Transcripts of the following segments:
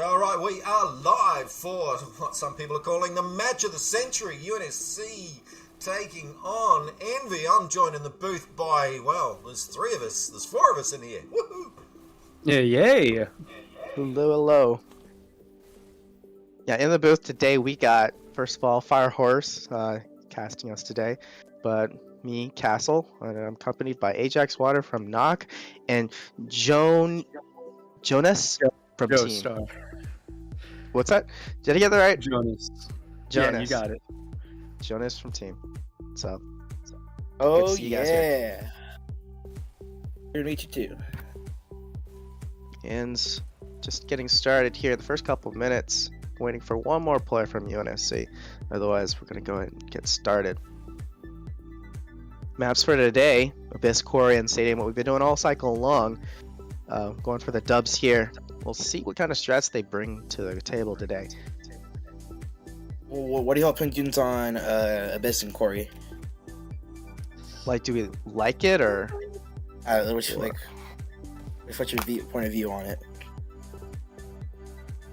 All right, we are live for what some people are calling the match of the century. UNSC taking on Envy. I'm joined in the booth by, well, there's three of us. There's four of us in here. Woohoo! Yeah, yay! Hello, hello. Yeah, in the booth today we got, first of all, FireHorse casting us today, but me, Castle, and I'm accompanied by Ajax Water from Knock, and Jonas from Team. Star. What's that? Did I get that right? Jonas. Jonas. Yeah, you got it. Jonas from Team. So. Oh, good to see you guys here. Here to meet you too. And just getting started here. The first couple of minutes, waiting for one more player from UNSC. Otherwise, we're going to go ahead and get started. Maps for today: Abyss, Quarry, and Stadium. What we've been doing all cycle long. Going for the dubs here. We'll see what kind of strats they bring to the table today. What are y'all opinions on Abyss and Quarry? Like, do we like it or? What's your point of view on it?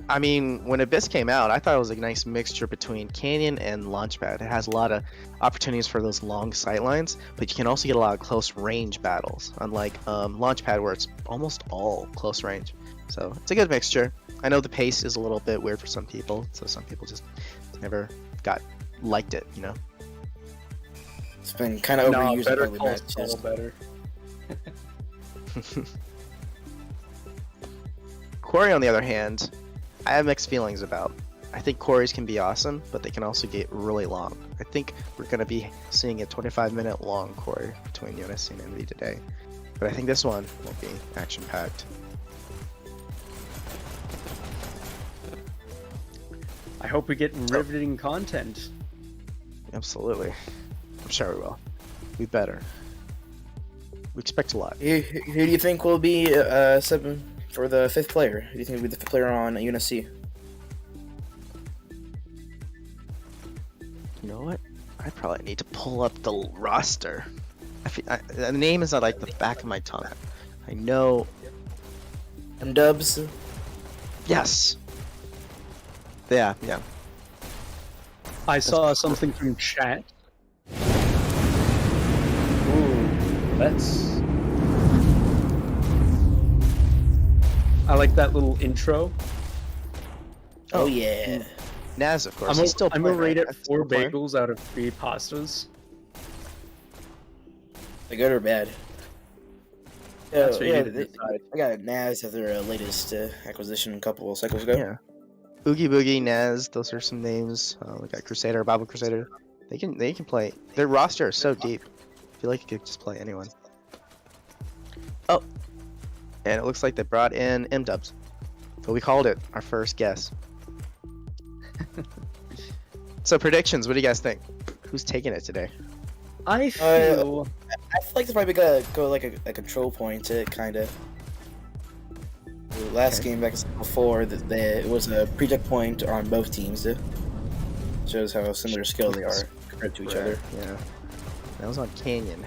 I mean, when Abyss came out, I thought it was a nice mixture between Canyon and Launchpad. It has a lot of opportunities for those long sightlines, but you can also get a lot of close range battles, unlike Launchpad where it's almost all close range. So it's a good mixture. I know the pace is a little bit weird for some people, so some people just never liked it, you know? It's been kind of overused. Better calls all better. Quarry, on the other hand, I have mixed feelings about. I think quarries can be awesome, but they can also get really long. I think we're going to be seeing a 25-minute long quarry between UNSC and Envy today. But I think this one will be action-packed. I hope we get riveting content. Absolutely. I'm sure we will. We better. We expect a lot. Who do you think will be sub for the 5th player? Who do you think will be the 5th player on UNSC? You know what? I probably need to pull up the roster. The name is at like the back of my tongue. I know. M-dubs? Yes. Yeah. I saw something from chat. Ooh, that's... I like that little intro. Oh yeah. Naz, of course. He's still I'm playing, gonna rate right? it 4 playing? bagels out of 3 pastas. They good or bad? That's what you yeah, need to decide. I got Naz as their latest acquisition a couple of cycles ago. Yeah. Oogie Boogie, Naz, those are some names. We got Crusader, Bible Crusader. They can play. Their roster is so deep. I feel like you could just play anyone. Oh, and it looks like they brought in M-dubs. But we called it our first guess. So predictions, what do you guys think? Who's taking it today? I feel... I feel like this might be gonna go like a control point, kind of. The last game back before, it was a pre-check point on both teams. Shows how similar skill they are compared to each other. Yeah, that was on Canyon.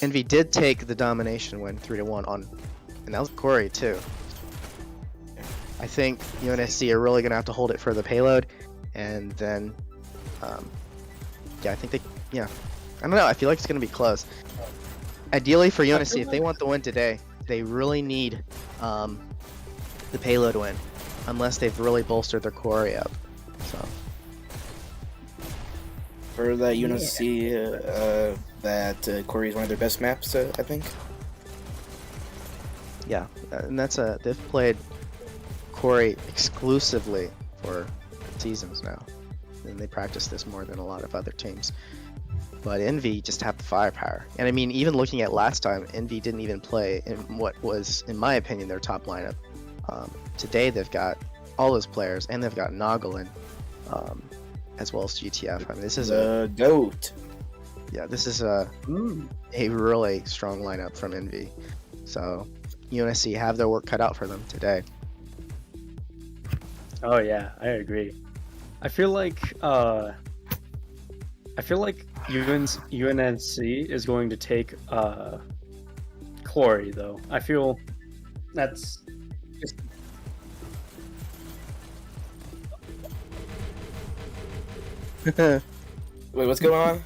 Envy did take the domination win 3-1 on, and that was Corey too. I think UNSC are really gonna have to hold it for the payload, and then, yeah, I think they, yeah, I don't know. I feel like it's gonna be close. Ideally for UNSC, if they want the win today, they really need the payload win, unless they've really bolstered their Corey up. So. For that UNSC, that Corey is one of their best maps, I think. Yeah, and they've played Corey exclusively for seasons now, and they practice this more than a lot of other teams. But Envy just have the firepower, and I mean, even looking at last time, Envy didn't even play in what was, in my opinion, their top lineup. Today they've got all those players, and they've got Noglin, as well as GTF. I mean, this is a GOAT. Yeah, this is a really strong lineup from Envy. So UNSC have their work cut out for them today. Oh yeah, I agree. I feel like UNSC is going to take Corey though. I feel that's just... Wait, what's going on?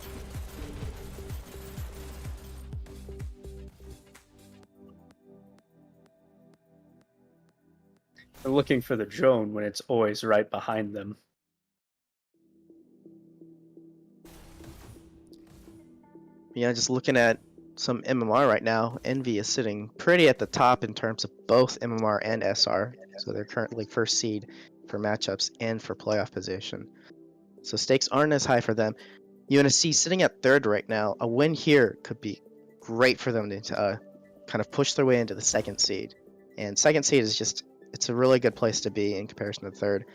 They're looking for the drone when it's always right behind them. Yeah, just looking at some MMR right now, Envy is sitting pretty at the top in terms of both MMR and SR. So they're currently first seed for matchups and for playoff position. So stakes aren't as high for them. UNSC sitting at third right now. A win here could be great for them to kind of push their way into the second seed. And second seed is just, it's a really good place to be in comparison to third.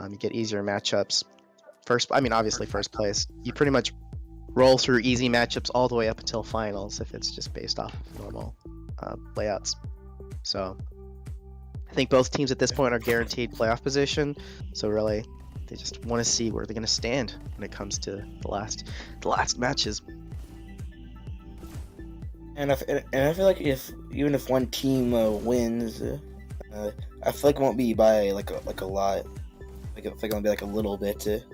You get easier matchups. Obviously first place. You pretty much roll through easy matchups all the way up until finals if it's just based off of normal layouts. So I think both teams at this point are guaranteed playoff position. So really, they just want to see where they're going to stand when it comes to the last matches. And I feel like even if one team wins, I feel like it won't be by like a lot. Like I feel like it'll be like a little bit.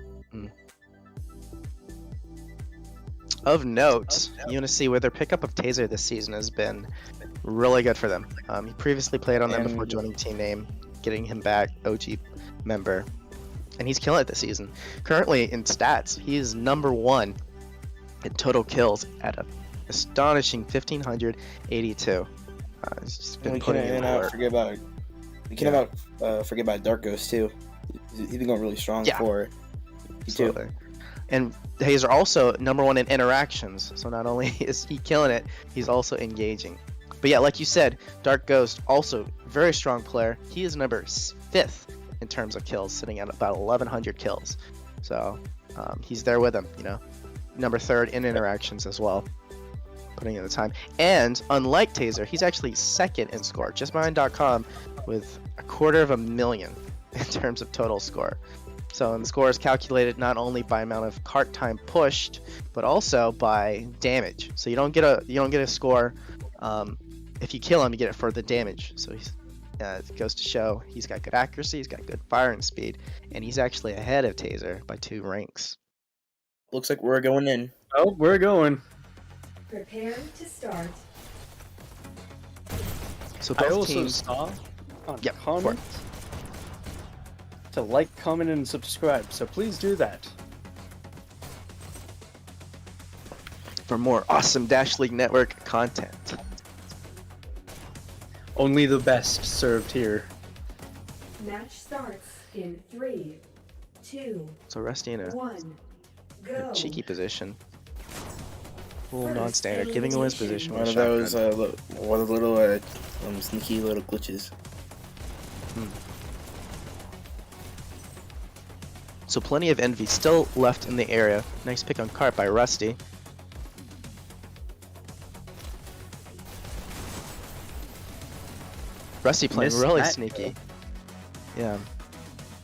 Of note, UNSC with their pickup of Taser this season has been really good for them. He previously played on them before joining Team Name, getting him back OG member, and he's killing it this season. Currently in stats, he is #1 in total kills at an astonishing 1,582. He's just been putting in work. We can't forget about Dark Ghost too. He's been going really strong for Absolutely. And Hazer also #1 in interactions, so not only is he killing it, he's also engaging. But yeah, like you said, Dark Ghost also very strong player. He is number 5th in terms of kills, sitting at about 1,100 kills. So he's there with him, you know. Number 3rd in interactions as well, putting in the time. And unlike Taser, he's actually 2nd in score, just behind .com, with 250,000 in terms of total score. So and the score is calculated not only by amount of cart time pushed, but also by damage. So you don't get a score if you kill him, you get it for the damage. So it goes to show he's got good accuracy, he's got good firing speed, and he's actually ahead of Taser by 2 ranks. Looks like we're going in. Oh, we're going. Prepare to start. So I both also teams. saw on Yep, comment to like, comment, and subscribe. So please do that. For more awesome Dash League Network content. Only the best served here. Match starts in 3, 2, So Rusty in a 1. Go. cheeky position. Full First non-standard, giving away his elimination. position One with of a those shotgun. one of the little sneaky little glitches. So plenty of envy still left in the area. Nice pick on cart by Rusty. Rusty playing Missed really that sneaky. Yeah.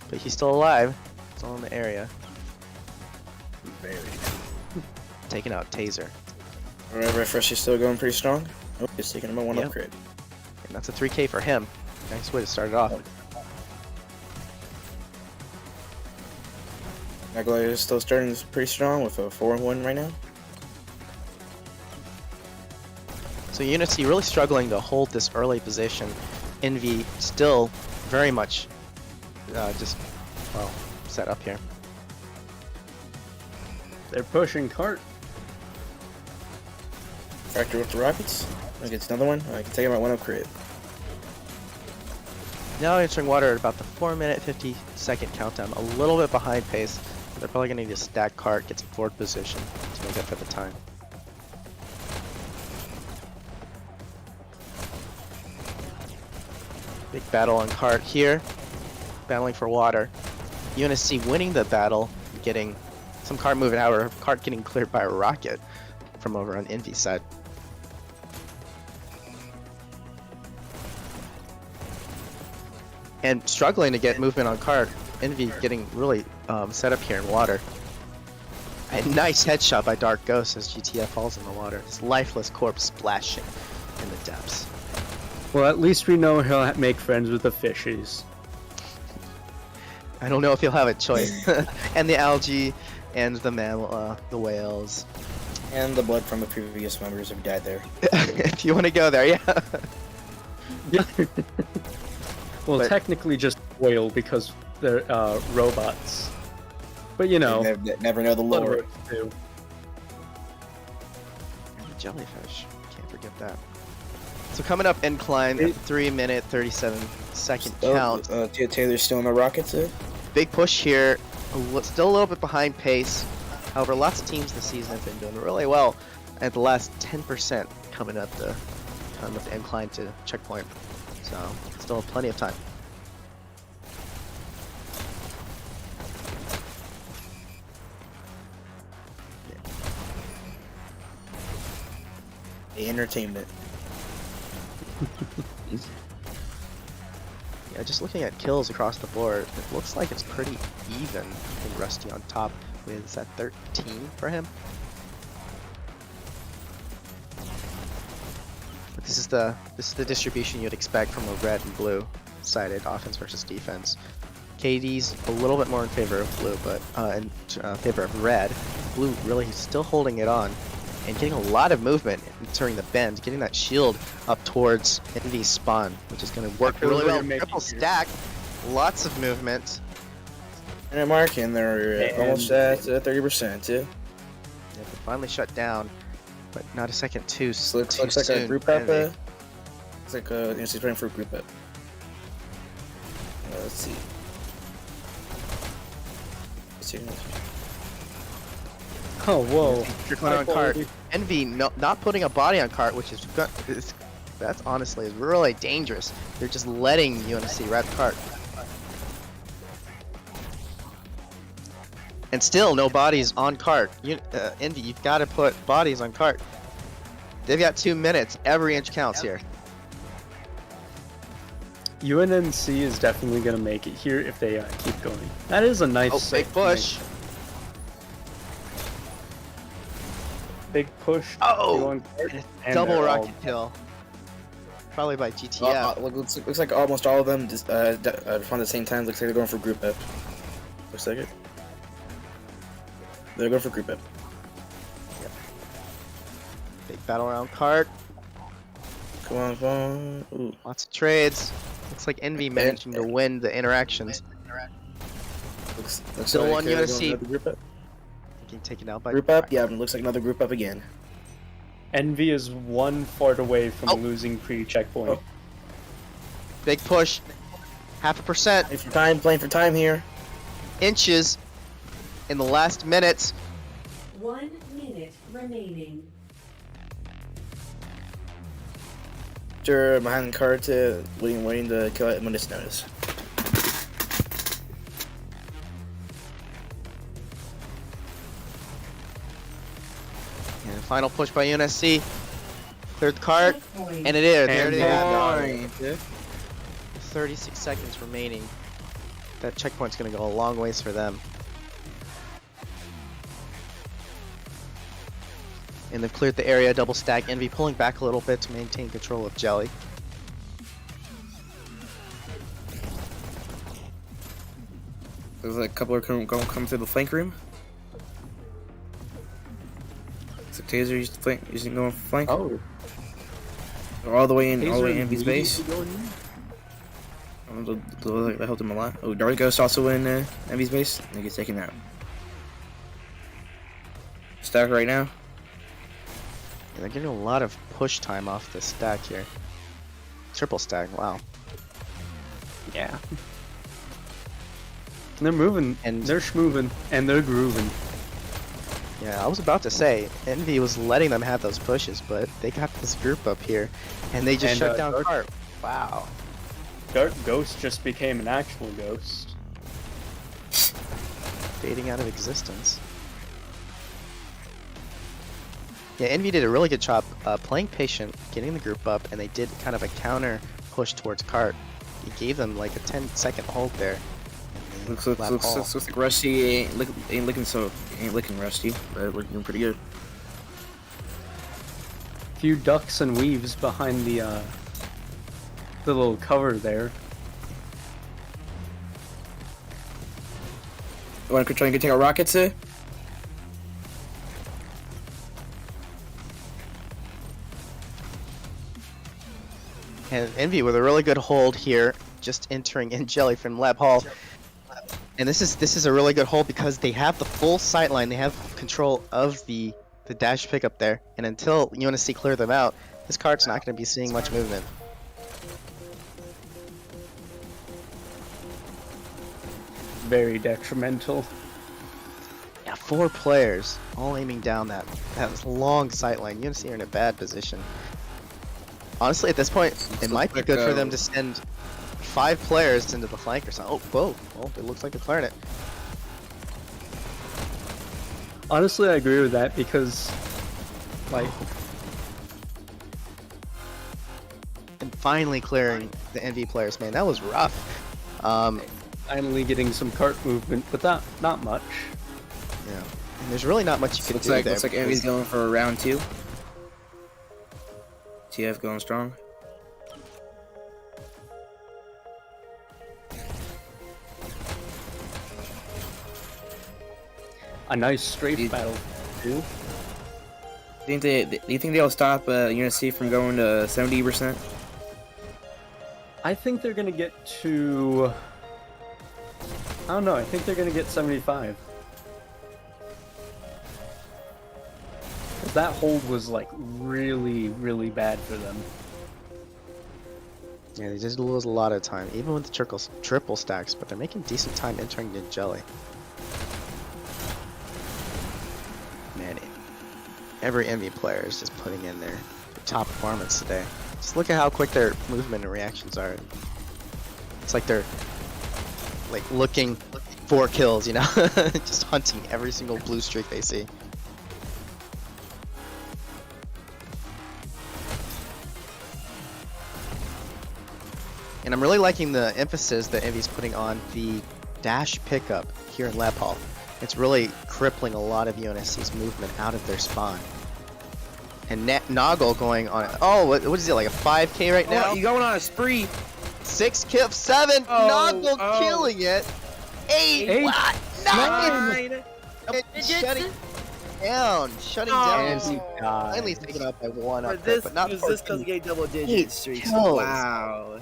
But he's still alive. Still in the area. Very. Taking out Taser. Alright, Refresh is still going pretty strong. Oh, he's taking him a 1 Yep. upgrade. And that's a 3K for him. Nice way to start it off. Nagla is still starting pretty strong with a 4-1 right now. So UNSC really struggling to hold this early position. Envy still very much set up here. They're pushing cart. Fractor with the Rockets. I get another one. I can take him at 1 upgrade. Now entering water at about the 4-minute 50-second countdown, a little bit behind pace. They're probably going to need to stack cart, get some forward position to make up for the time. Big battle on cart here, battling for water. UNSC winning the battle, getting some cart moving out, or cart getting cleared by a rocket from over on Envy's side. And struggling to get movement on cart. Envy getting really set up here in water. A nice headshot by Dark Ghost as GTF falls in the water. His lifeless corpse splashing in the depths. Well, at least we know he'll make friends with the fishies. I don't know if he'll have a choice. And the algae, and the mammal, the whales. And the blood from the previous members who died there. If you want to go there, yeah. Yeah. Well, But- technically just whale because they're robots. But you know, Never know the blood lore. works too. And the jellyfish. Can't forget that. So coming up incline, 3-minute 37-second count. Taylor's still in the Rockets. Big push here. Still a little bit behind pace. However, lots of teams this season have been doing really well at the last 10% coming up the incline to checkpoint. So still plenty of time. The entertainment. Yeah, just looking at kills across the board, it looks like it's pretty even. I think Rusty on top with, is that 13 for him? But this is the distribution you'd expect from a red and blue sided offense versus defense. KD's a little bit more in favor of blue, but in favor of red. Blue really still holding it on and getting a lot of movement entering the bend, getting that shield up towards Envy's spawn, which is going to work really well. Triple stack, lots of movement. And at mark, and they're almost at 30%. Yeah. Yeah, they finally shut down, but not a second too So looks too like soon. a group up. Envy. It's like UNSC's playing for a group up. Let's see. Oh, whoa. Trickling on cart. Envy not putting a body on cart, which is that's honestly is really dangerous. They're just letting UNSC wrap cart. And still no bodies on cart. Envy, you've got to put bodies on cart. They've got 2 minutes. Every inch counts here. UNNC is definitely going to make it here if they keep going. That is a nice Oh, safe big push. Big push. Oh! And Double they're all rocket kill. Probably by GTF. Looks like almost all of them just, found at the same time. Looks like they're going for group up. Looks like it. They're going for group up. Big battle round cart. Come on, come on. Ooh. Lots of trades. Looks like Envy managing to win the interactions. Looks Still like one they're going UNSC. another group up. Getting taken out by Group up? Yeah, looks like another group up again. Envy is 1 fart away from Oh. losing pre-checkpoint. Oh. Big push. 0.5%. Playing for time here. Inches in the last minutes. 1 minute remaining. Sure, behind the cart, waiting to kill it when it's noticed. And final push by UNSC. Cleared the cart. Checkpoint. And it is. There And it is. point. 36 seconds remaining. That checkpoint's going to go a long ways for them. And they've cleared the area, double stack. Envy pulling back a little bit to maintain control of Jelly. There's like a couple are going to come through the flank room. So Taser using going for flank. Oh. They're all the way in, all the way in Taser Envy's base. That helped him a lot. Oh, Dark Ghost also in Envy's base. And he gets taken out. Stack right now. Yeah, they're getting a lot of push time off this stack here. Triple stack, wow. Yeah. They're moving, And- they're schmoving, and they're grooving. Yeah, I was about to say, Envy was letting them have those pushes, but they got this group up here, and they just And, shut down Dark- cart. Wow. Dark Ghost just became an actual ghost. Fading out of existence. Yeah, Envy did a really good job playing patient, getting the group up, and they did kind of a counter push towards cart. He gave them like a 10-second hold there. Looks Lap haul. like Rusty ain't looking rusty, but looking pretty good. Few ducks and weaves behind the little cover there. You want to try and take our rockets there? And Envy with a really good hold here, just entering in Jelly from Lab Hall. And this is a really good hold because they have the full sight line, they have control of the dash pickup there, and until UNSC clear them out, this cart's not going to be seeing much movement. Very detrimental. Yeah, 4 players all aiming down that long sight line. UNSC are in a bad position. Honestly, at this point, it might be good for them to send 5 players into the flank or something. Oh, whoa. Well, it looks like they're clearing it. Honestly, I agree with that because, like, And finally clearing the NV players, man. That was rough. finally getting some cart movement, but not much. Yeah. And there's really not much you can Looks do like there. Envy's going for a round 2. TF going strong. A nice strafe You- battle, too. Do you think they'll stop UNSC from going to 70%? I think they're gonna get to... I don't know, I think they're gonna get 75. 'Cause that hold was, like, really, really bad for them. Yeah, they did lose a lot of time, even with the triple stacks, but they're making decent time entering the jelly. Man, every NV player is just putting in their top performance today. Just look at how quick their movement and reactions are. It's like they're like looking 4 kills, you know, just hunting every single blue streak they see. And I'm really liking the emphasis that Envy's putting on the dash pickup here in Lab Hall. It's really crippling a lot of UNSC's movement out of their spawn. And Noggle going on, oh, what is it, like a 5k right now? Oh, you going on a spree? 6 kill, 7, Noggle killing it. 8, what? 9! Shutting down. And Finally taken out by 1 up there, This but not was for this because he gave double-digit streaks. kills. Wow.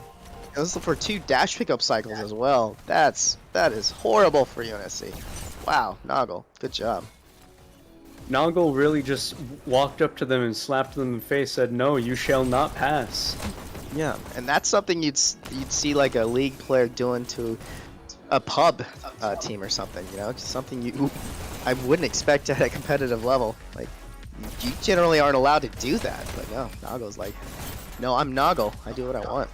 This is for 2 dash pickup cycles as well. That is horrible for UNSC. Wow, Noggle, good job. Noggle really just walked up to them and slapped them in the face, said, "No, you shall not pass." Yeah, and that's something you'd see like a league player doing to a pub team or something. You know, just something I wouldn't expect at a competitive level. Like, you generally aren't allowed to do that, but no, Noggle's like, no, I'm Noggle. I do what I want.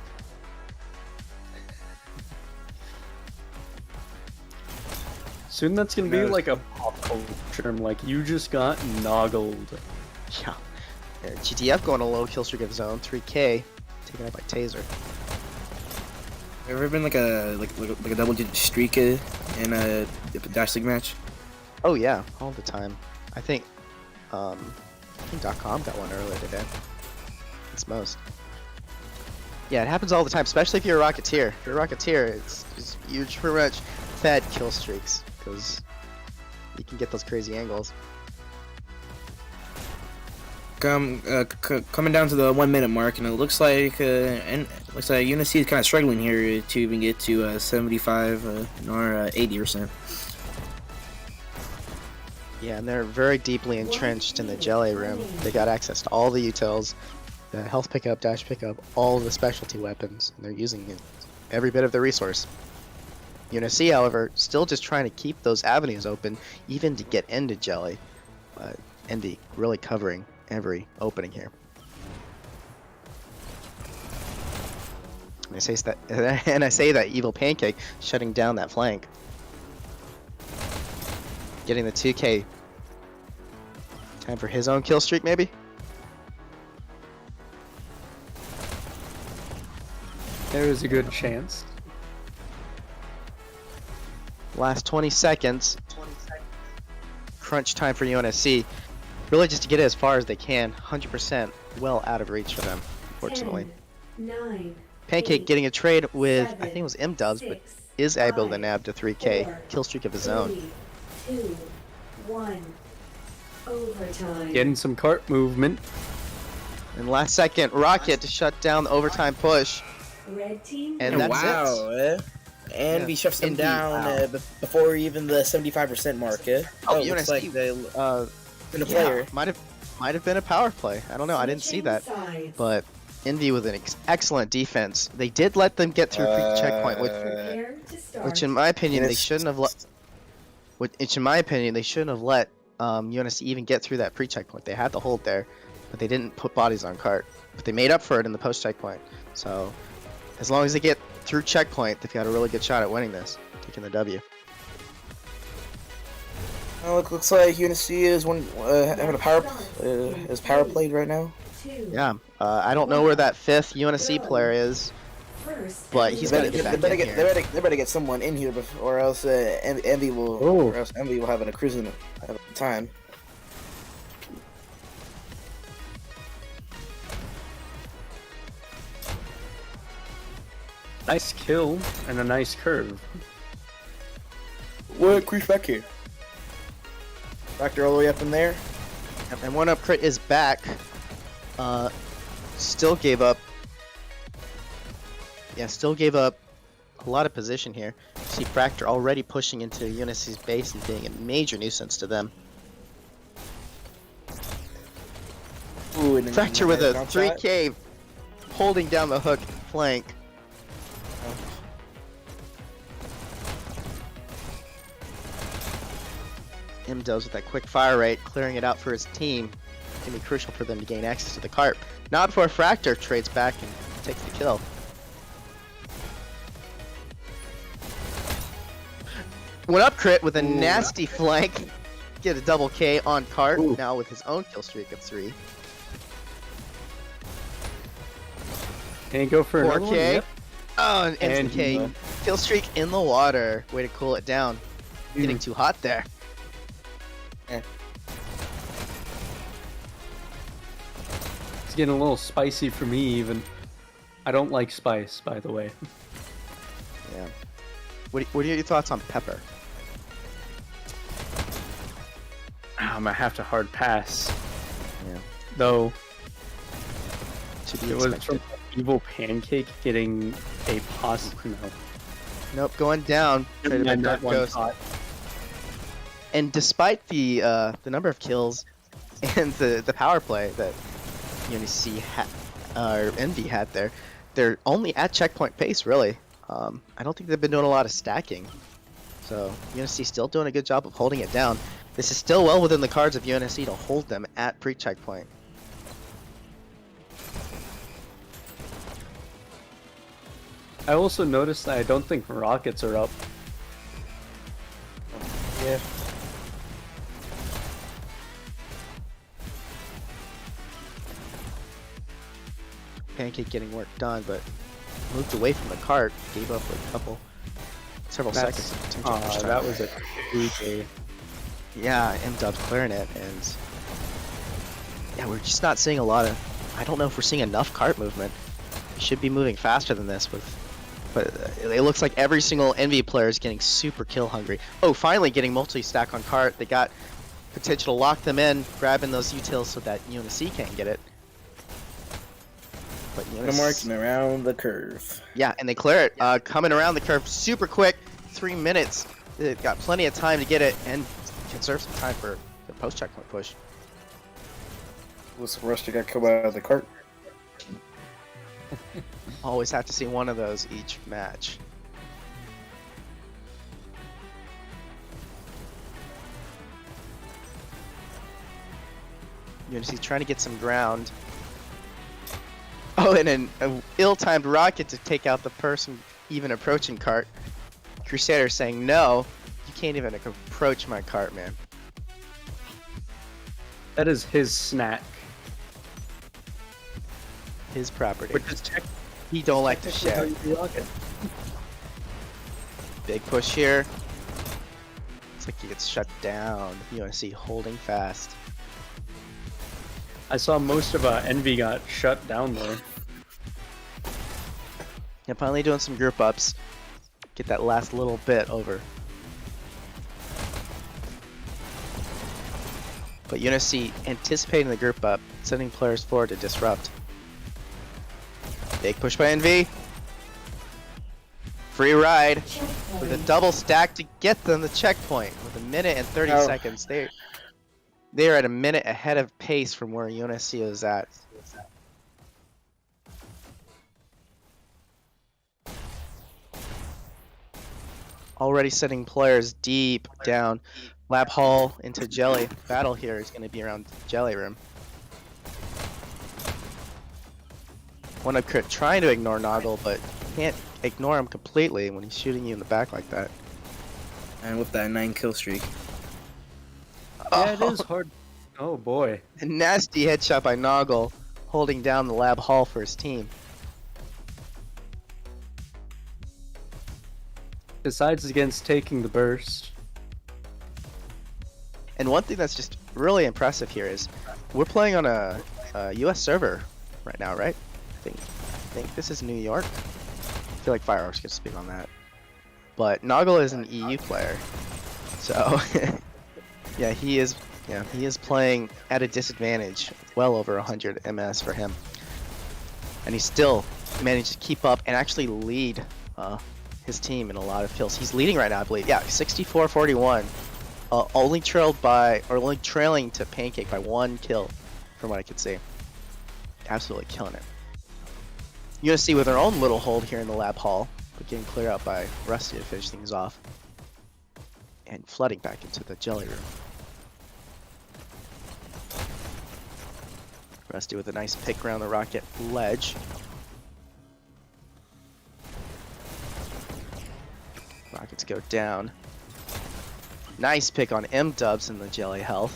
Soon that's gonna be like a pop culture term, like, you just got noggled. Yeah. GTF going a low kill streak of his own, 3k, taken out by Taser. Ever been like a double-digit streak in a Dash League match? Oh yeah, all the time. I think .com got one earlier today. It's most. Yeah, it happens all the time, especially if you're a Rocketeer. If you're a Rocketeer, it's just huge, pretty much fed kill streaks, because you can get those crazy angles. Coming down to the 1 minute mark, and it looks like UNSC is kind of struggling here to even get to 75 or 80%. Yeah, and they're very deeply entrenched in the jelly room. They got access to all the utils, the health pickup, dash pickup, all the specialty weapons, and they're using it, every bit of the resource. UNSC, however, still just trying to keep those avenues open, even to get into jelly. Envy really covering every opening here. And I say that Evil Pancake shutting down that flank, getting the 2k. Time for his own kill streak, maybe. There is a good chance. Last 20 seconds. Crunch time for UNSC. Really just to get it as far as they can. 100% well out of reach for them, unfortunately. 10, 9, Pancake 8, getting a trade with, 7, I think it was M-Dubs, but 6, is able to 5, nab to 3k. 4, Kill streak of his own. 3, 2, 1. Overtime. Getting some cart movement. And last second, Rocket to shut down the overtime push. Red team. And that's wow, it. And Yeah. we shuts them Indeed, down wow. before even the 75% mark. Oh, Looks UNSC, like they been a yeah, player. might have been a power play. I don't know. I didn't see that. Sides. But Envy with an excellent defense. They did let them get through pre-checkpoint, Prepare to start. which in my opinion they Yes. shouldn't have let. Which in my opinion they shouldn't have let UNSC even get through that pre-checkpoint. They had the hold there, but they didn't put bodies on cart. But they made up for it in the post-checkpoint. So as long as they get through checkpoint, they've got a really good shot at winning this, taking the W. Oh, it looks like UNSC is having a power played right now. 2. Yeah, I don't know where that 5th UNSC player is, First. but he's They gonna get back in here. they better get someone in here or else Envy will Oh. or else Envy will have a cruising time. Nice kill and a nice curve. What creeps back here? Factor all the way up in there. And 1-up crit is back. Still gave up. Yeah, still gave up a lot of position here. See Fractor already pushing into UNSC's base and being a major nuisance to them. Ooh, and then Fractor with a jump shot. 3k holding down the hook flank. M-Dubs with that quick fire rate, clearing it out for his team. Can be crucial for them to gain access to the cart. Not before Fractor trades back and takes the kill. Went up crit with a nasty flank. Get a double K on Cart, Ooh. now with his own kill streak of 3. Can he go for another one? 4K. Yep. Oh, an instant And K. he- Kill streak in the water. Way to cool it down. Getting too hot there. It's getting a little spicy for me even. I don't like spice, by the way. Yeah. What are your thoughts on pepper? I might have to hard pass. Yeah. Though To be it was expected. from Evil Pancake getting a positive. No. Nope, going down. Traded by And Dark that one Ghost. caught. And despite the number of kills and the power play that UNSC or Envy had there, they're only at checkpoint pace really. I don't think they've been doing a lot of stacking. So UNSC still doing a good job of holding it down. This is still well within the cards of UNSC to hold them at pre-checkpoint. I also noticed that I don't think rockets are up. Yeah. Pancake getting work done, but moved away from the cart, gave up several That's- seconds of potential push time. That was a 2K. Yeah, M-Dub's clearing it, and yeah, we're just not seeing a lot of. I don't know if we're seeing enough cart movement. We should be moving faster than this, but it looks like every single Envy player is getting super kill hungry. Oh, finally getting multi-stack on cart. They got potential to lock them in, grabbing those utils so that UNSC can't get it. But No marking around the curve. yeah, and they clear it. Coming around the curve super quick, 3 minutes. They've got plenty of time to get it and conserve some time for the post-checkpoint push. Was rushed to got killed by the cart. Always have to see one of those each match. UNSC trying to get some ground. Oh, and an ill-timed rocket to take out the person even approaching cart. Crusader saying, no, you can't even approach my cart, man. That is his snack, His property. which is tech. He don't like to share. Rocket. Big push here. Looks like he gets shut down. UNSC holding fast. I saw most of Envy got shut down there. Yeah, finally doing some group ups. Get that last little bit over. But UNSC anticipating the group up, sending players forward to disrupt. Big push by Envy. Free ride with a double stack to get them the checkpoint with 1 minute and 30 Oh. seconds. They are at 1 minute ahead of pace from where UNSC is at. Already sending players deep down. Lab Hall into Jelly. Battle here is going to be around Jelly Room. One up crit trying to ignore Noggle, but can't ignore him completely when he's shooting you in the back like that. And with that 9 kill streak. Yeah, it is hard. Oh boy. A nasty headshot by Noggle, holding down the Lab Hall for his team. Decides against taking the burst. And one thing that's just really impressive here is we're playing on a US server right now, right? I think this is New York. I feel like FireHorse can speak on that. But Noggle is an EU player, so yeah, he is playing at a disadvantage, well over 100 MS for him, and he still managed to keep up and actually lead his team in a lot of kills. He's leading right now, I believe. Yeah, 64-41. Only trailing to Pancake by 1 kill, from what I could see. Absolutely killing it. UNSC with their own little hold here in the Lab Hall, but getting clear out by Rusty to finish things off. And flooding back into the Jelly Room. Rusty with a nice pick around the rocket ledge. Rockets go down. Nice pick on M-Dubs in the Jelly health.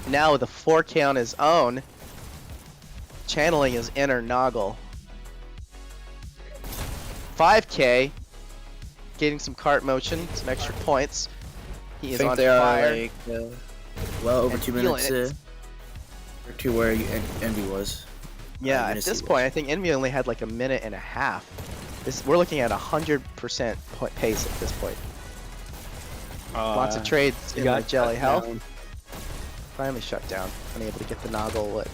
Now with a 4K on his own, channeling his inner Noggle. 5K, getting some cart motion, some extra points. He is I think on they fire. are like well over And 2 feeling minutes or to where Envy was. Yeah, at UNSC this was. point, I think Envy only had like a minute and a half. We're looking at 100% pace at this point. Lots of trades in the Jelly health. Finally shut down. Unable to get the Noggle at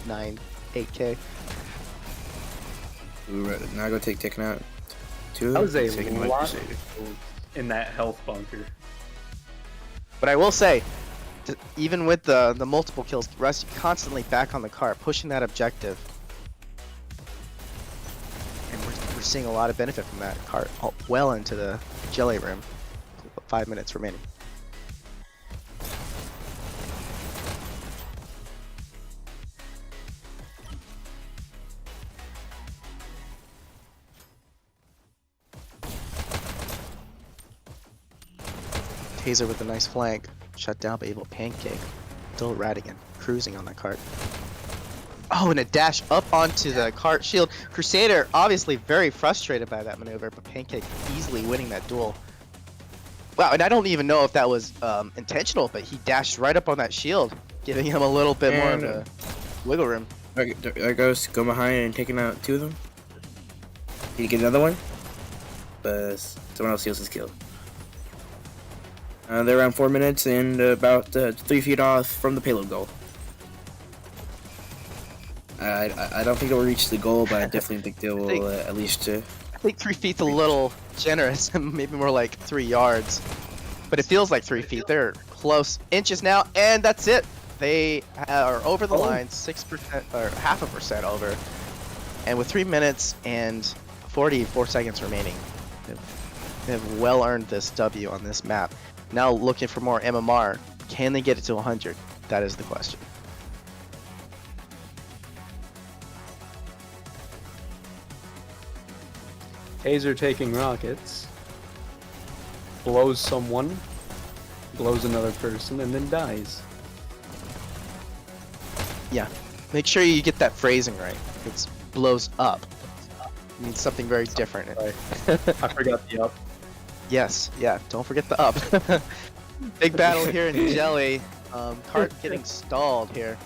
8K. Ooh, now go taken out. 2. That was a taken by lot Crusader. in that health bunker. But I will say, even with the multiple kills, Rusty constantly back on the cart, pushing that objective. And we're seeing a lot of benefit from that cart well into the Jelly room. 5 minutes remaining. Taser with a nice flank, shut down by Evil Pancake. Still Radigan, cruising on that cart. Oh, and a dash up onto the cart shield. Crusader obviously very frustrated by that maneuver, but Pancake easily winning that duel. Wow, and I don't even know if that was intentional, but he dashed right up on that shield, giving him a little bit more of a wiggle room. There goes, go behind and taking out 2 of them. Did you get another one? But someone else steals his kill. They're around 4 minutes and about 3 feet off from the payload goal. I don't think they'll reach the goal, but I definitely think they will at least. I think 3 feet's a little generous, maybe more like 3 yards. But it feels like 3 feet. They're close inches now, and that's it. They are over the line, 6% or 0.5% over. And with 3 minutes and 44 seconds remaining, they have well earned this W on this map. Now looking for more MMR. Can they get it to 100? That is the question. Taser taking rockets. Blows someone. Blows another person and then dies. Yeah. Make sure you get that phrasing right. It's blows up. It means something very different. I forgot the up. Yes, yeah, don't forget the up. Big battle here in Jelly. Cart getting stalled here.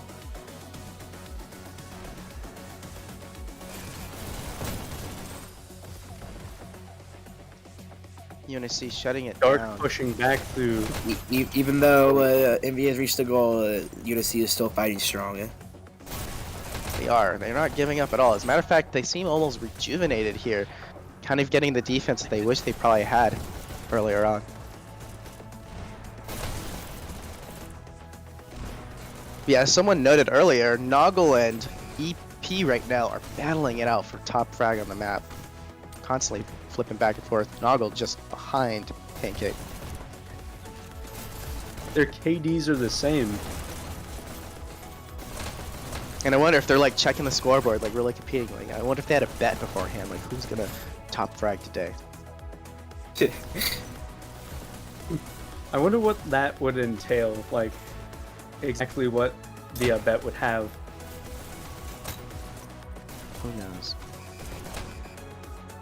UNSC shutting it Dark down. pushing back through. Even though Envy has reached the goal, UNSC is still fighting strong. They are. They're not giving up at all. As a matter of fact, they seem almost rejuvenated here. Kind of getting the defense that they wish they probably had earlier on. Yeah, as someone noted earlier, Noggle and EP right now are battling it out for top frag on the map. Constantly flipping back and forth. Noggle just behind Pancake. Their KDs are the same. And I wonder if they're like checking the scoreboard, like really competing. Like, I wonder if they had a bet beforehand, like who's gonna top frag today. I wonder what that would entail, like exactly what the bet would have. Who knows?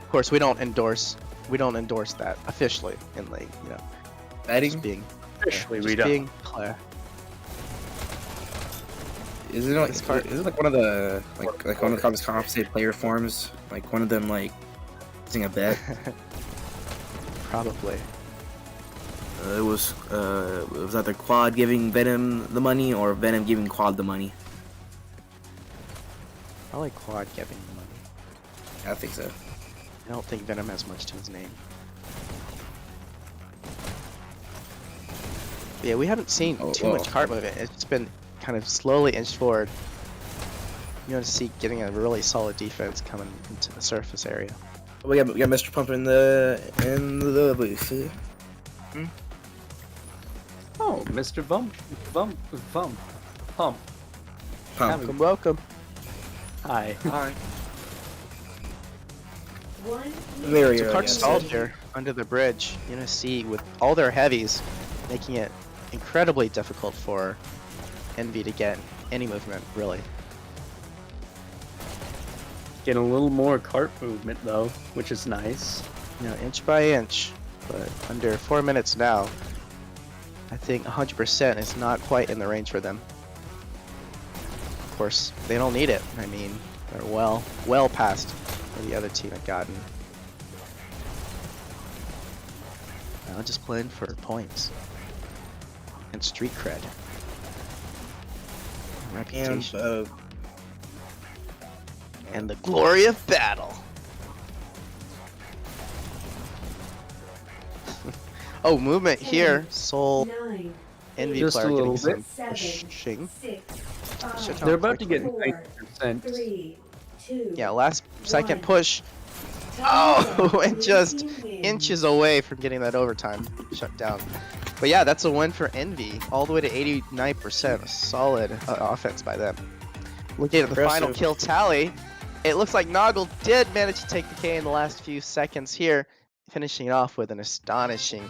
Of course, we don't endorse that officially in league, you know. Betting? Just being Officially, just we don't. being clear. Is it like one of the like one of the compensated player forms? Like one of them like using a bet? Probably. It was either Quad giving Venom the money or Venom giving Quad the money. I like Quad giving the money. I think so. I don't think Venom has much to his name. Yeah, we haven't seen too much cart movement. It's been kind of slowly inched forward. You want to see getting a really solid defense coming into the surface area. We got Mr. Pump in the booth. Oh, Mr. Pump. Pump. Welcome. Hi. Hi. One Very So early. cart stalled here under the bridge. UNSC with all their heavies, making it incredibly difficult for Envy to get any movement, really. Getting a little more cart movement though, which is nice. You know, inch by inch, but under 4 minutes now. I think 100% is not quite in the range for them. Of course, they don't need it. I mean, they're well past where the other team had gotten. Now just playing for points and street cred, and reputation, and the glory of battle. Oh, movement here. Soul 9, Envy Just a player little getting some bit. 7, pushing. 6, Shit, 5, how They're about to quick- get 4, 90%. 3, 2. Yeah, last second One. push. Oh, and just inches away from getting that overtime shut down. But yeah, that's a win for Envy, all the way to 89%. A solid offense by them. Looking at the final Impressive. kill tally, it looks like Noggle did manage to take the K in the last few seconds here, finishing it off with an astonishing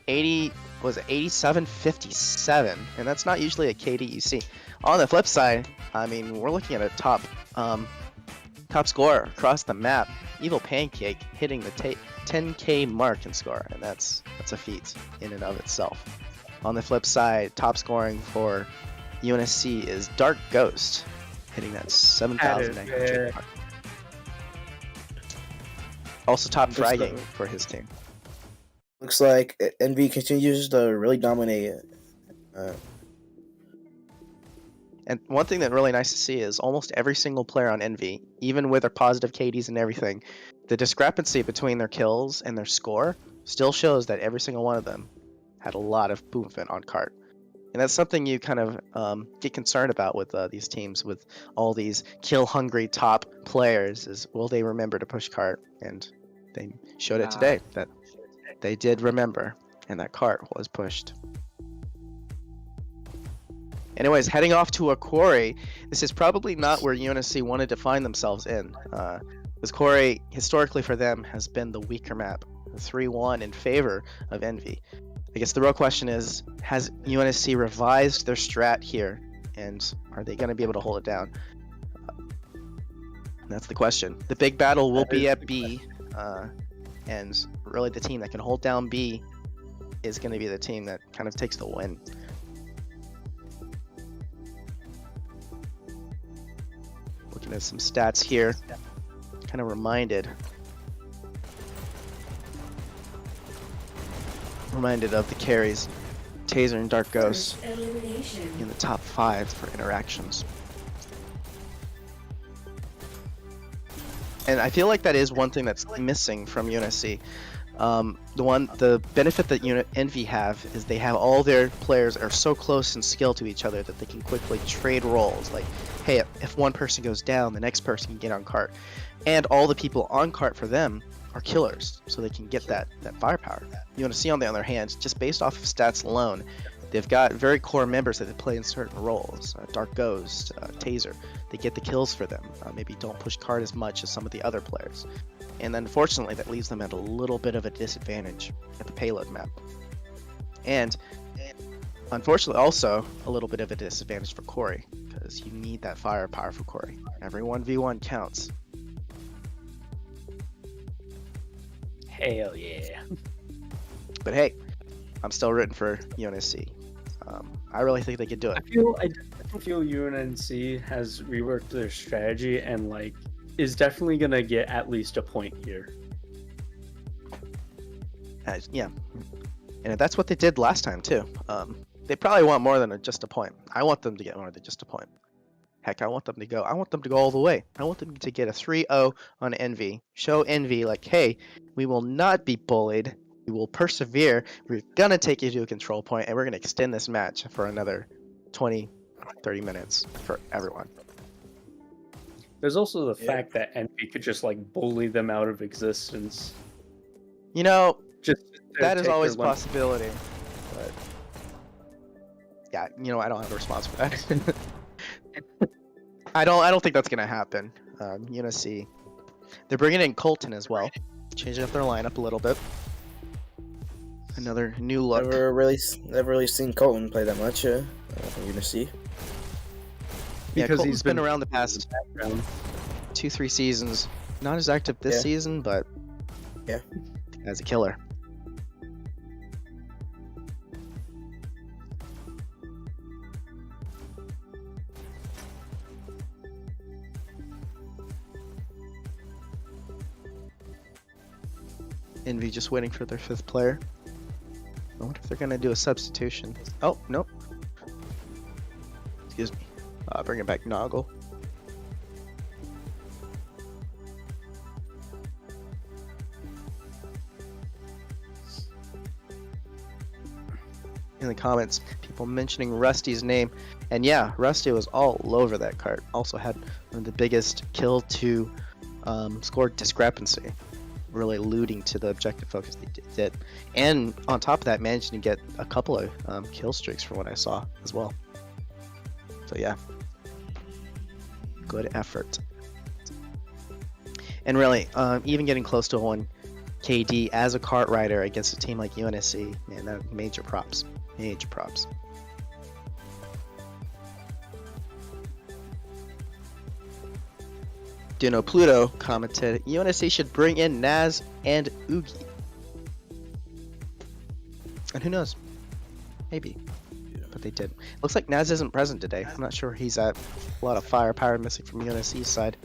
87-57, and that's not usually a KD you see. On the flip side, I mean, we're looking at a top scorer across the map. Evil Pancake hitting the 10K mark in score, and that's a feat in and of itself. On the flip side, top scoring for UNSC is Dark Ghost, hitting that 7,900 mark. Also top fragging for his team. Looks like Envy continues to really dominate. And one thing that really nice to see is almost every single player on Envy, even with their positive KDs and everything, the discrepancy between their kills and their score still shows that every single one of them had a lot of movement on cart. And that's something you kind of get concerned about with these teams, with all these kill-hungry top players, is will they remember to push cart? And they showed it today that they did remember, and that cart was pushed. Anyways, heading off to a quarry. This is probably not where UNSC wanted to find themselves in. This quarry, historically for them, has been the weaker map, 3-1 in favor of Envy. I guess the real question is, has UNSC revised their strat here, and are they going to be able to hold it down? That's the question. The big battle will be at B, and really the team that can hold down B is going to be the team that kind of takes the win. Looking at some stats here, kind of reminded of the carries, Taser and Dark Ghost First elimination. in the top 5 for interactions. And I feel like that is one thing that's missing from UNSC. The benefit that Envy have is they have all their players are so close in skill to each other that they can quickly trade roles. Like, hey, if one person goes down, the next person can get on cart. And all the people on cart for them are killers, so they can get that firepower. UNSC, on the other hand, just based off of stats alone, they've got very core members that they play in certain roles. Dark Ghost, Taser, they get the kills for them. Maybe don't push card as much as some of the other players. And unfortunately, that leaves them at a little bit of a disadvantage at the payload map. And unfortunately, also a little bit of a disadvantage for Corey, because you need that firepower for Corey. Every 1v1 counts. Hell yeah. But hey, I'm still rooting for UNSC. I really think they could do it. I feel UNNC has reworked their strategy and like is definitely gonna get at least a point here. Yeah, and that's what they did last time too. They probably want more than just a point. I want them to get more than just a point. Heck, I want them to go all the way. I want them to get a 3-0 on Envy. Show Envy like, hey, we will not be bullied. We will persevere. We're gonna take you to a control point, and we're gonna extend this match for another 20, 30 minutes for everyone. There's also the fact that Envy could just like bully them out of existence. You know, Just that is take always a their lunch. possibility. But yeah, you know, I don't have a response for that. I don't think that's gonna happen. UNSC, they're bringing in Colton as well, changing up their lineup a little bit. Another new look. Never really seen Colton play that much. UNSC. Yeah, Because Colton's been around the past background. 2-3 seasons. Not as active this Yeah. season, but Yeah. as a killer. Envy just waiting for their 5th player. I wonder if they're gonna do a substitution. Oh, nope. Excuse me. Bringing back Noggle. In the comments, people mentioning Rusty's name. And yeah, Rusty was all over that cart. Also had one of the biggest kill to score discrepancy. Really alluding to the objective focus they did. And on top of that, managed to get a couple of kill streaks from what I saw as well. So yeah, good effort. And really, even getting close to a 1 KD as a cart rider against a team like UNSC, man, that major props. Major props. Dino Pluto commented, UNSC should bring in Naz and Oogie. And who knows? Maybe. But they did. Looks like Naz isn't present today. I'm not sure he's at a lot of firepower missing from UNSC's side.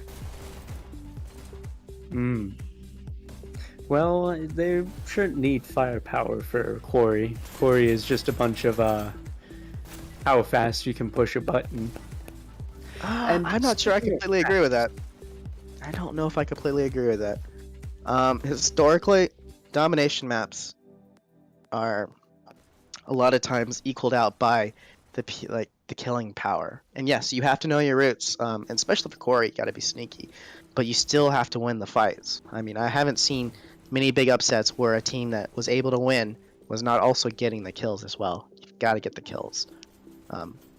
Well, they shouldn't need firepower for Quarry. Quarry is just a bunch of how fast you can push a button. And I'm not sure I completely agree with that. I don't know if I completely agree with that. Historically, domination maps are a lot of times equaled out by the killing power. And yes, you have to know your roots, and especially for Quarry, you got to be sneaky. But you still have to win the fights. I mean, I haven't seen many big upsets where a team that was able to win was not also getting the kills as well. You've got to get the kills.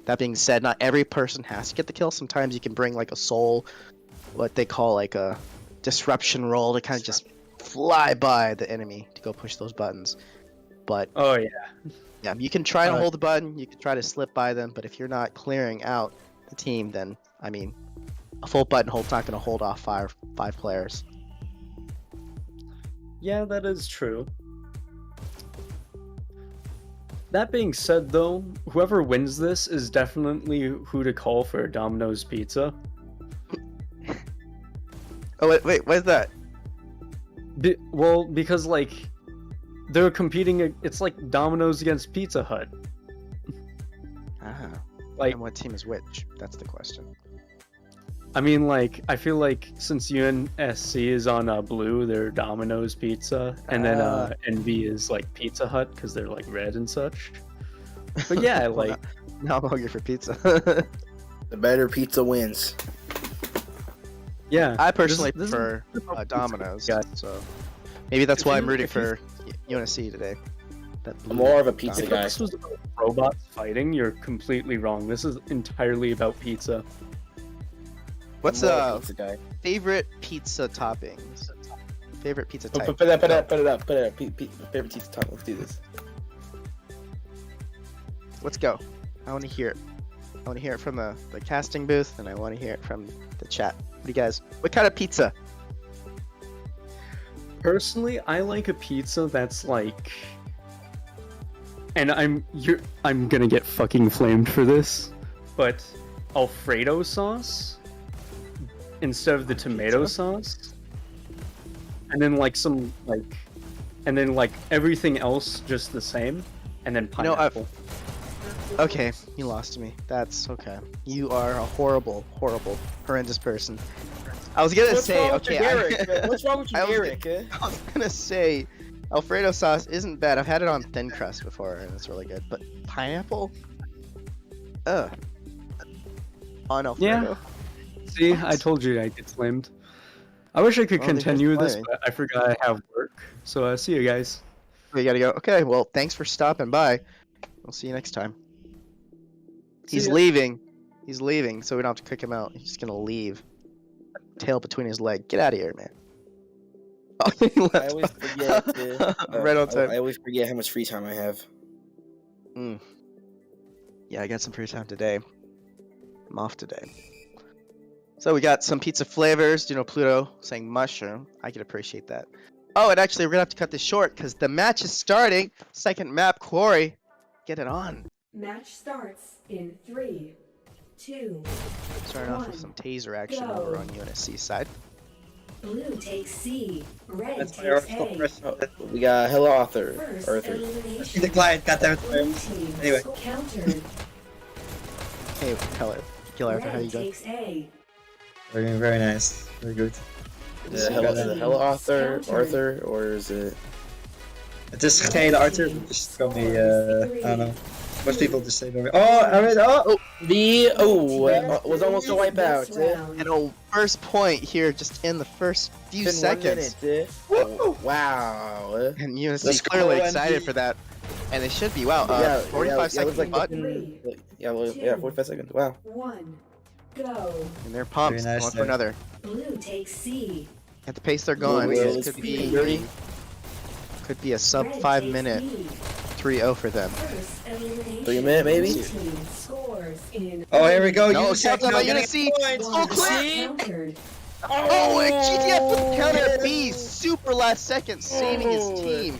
That being said, not every person has to get the kill. Sometimes you can bring like a soul, what they call like a disruption roll, to kind of just fly by the enemy to go push those buttons. But Oh yeah. yeah, you can try to hold the button, you can try to slip by them, but if you're not clearing out the team, then I mean, a full button hold's not going to hold off five players. Yeah, that is true. That being said, though, whoever wins this is definitely who to call for Domino's Pizza. Oh wait, why is that? Well, because like they're competing. It's like Domino's against Pizza Hut. Ah, Like, and what team is which? That's the question. I mean, like, I feel like since UNSC is on blue, they're Domino's Pizza, and then NV is like Pizza Hut because they're like red and such. But yeah, Well, like, now I'm hungry for pizza. The better pizza wins. yeah. I personally this is prefer about Domino's, Yeah. so maybe that's why I'm rooting if you- for UNSC today. That I'm more of a pizza If guy. this was about robots fighting, you're completely wrong. This is entirely about pizza. What's I'm more of a pizza guy? favorite pizza toppings? Favorite pizza type? Put it up. Favorite pizza top. Let's do this. Let's go. I want to hear it. I want to hear it from the casting booth, and I want to hear it from the chat. What do you guys? What kind of pizza? Personally, I like a pizza that's like, and I'm gonna get fucking flamed for this, but Alfredo sauce instead of the tomato sauce, and then like some like, and then like everything else just the same, and then You know, pineapple. Okay, you lost me. That's okay. You are a horrible, horrendous person. I was gonna say, okay. What's wrong with you, I was Derek? I was gonna say, Alfredo sauce isn't bad. I've had it on thin crust before, and it's really good. But pineapple, ugh. On Alfredo. See, I told you I'd get flamed. I wish I could Well, then continue here's this, playing. but I forgot I have work. So see you guys. We gotta go. Okay, well, thanks for stopping by. We'll see you next time. He's ya. leaving. He's leaving, so we don't have to kick him out. He's just gonna leave. Tail between his leg. Get out of here, man. I always forget. Right on time. I always forget how much free time I have. Yeah, I got some free time today. I'm off today. So we got some pizza flavors. You know, Pluto saying mushroom. I can appreciate that. Oh, and actually, we're gonna have to cut this short because the match is starting. Second map, Corey, get it on. Match starts in 3, 2, Starting off with some taser action Go. over on UNSC side. blue takes C, red That's my takes article A. first. We got Hello Arthur. First Arthur. elimination. The client got that. Blue team Anyway. countered. Hey, Killer, how Red you doing? takes A. Very nice. Very good. Is it Hello Arthur, or is it? Het is geen Arthur, just call me, I don't know. Most people just say that. Oh, I read, oh! It was almost a wipeout. And a first point here just in the first few Been 1 seconds. minute. Wow. And UNSC Let's clearly go, excited NV. for that. And they should be. Wow, 45 seconds like button. yeah, 45 seconds. Wow. 1, go. And they're pumped. Very nice Going for there. another. Blue takes C. At the pace they're going, Well, this it's could be pretty- a sub Red 5 takes minute B. 3-0 for them. First elimination. 3 minute, maybe? Blue team scores in Oh, here we go. No, UNSC countdown now by getting UNSC. points. Oh, clear. countered. Oh, and GTF counter at B, super last second, saving his team.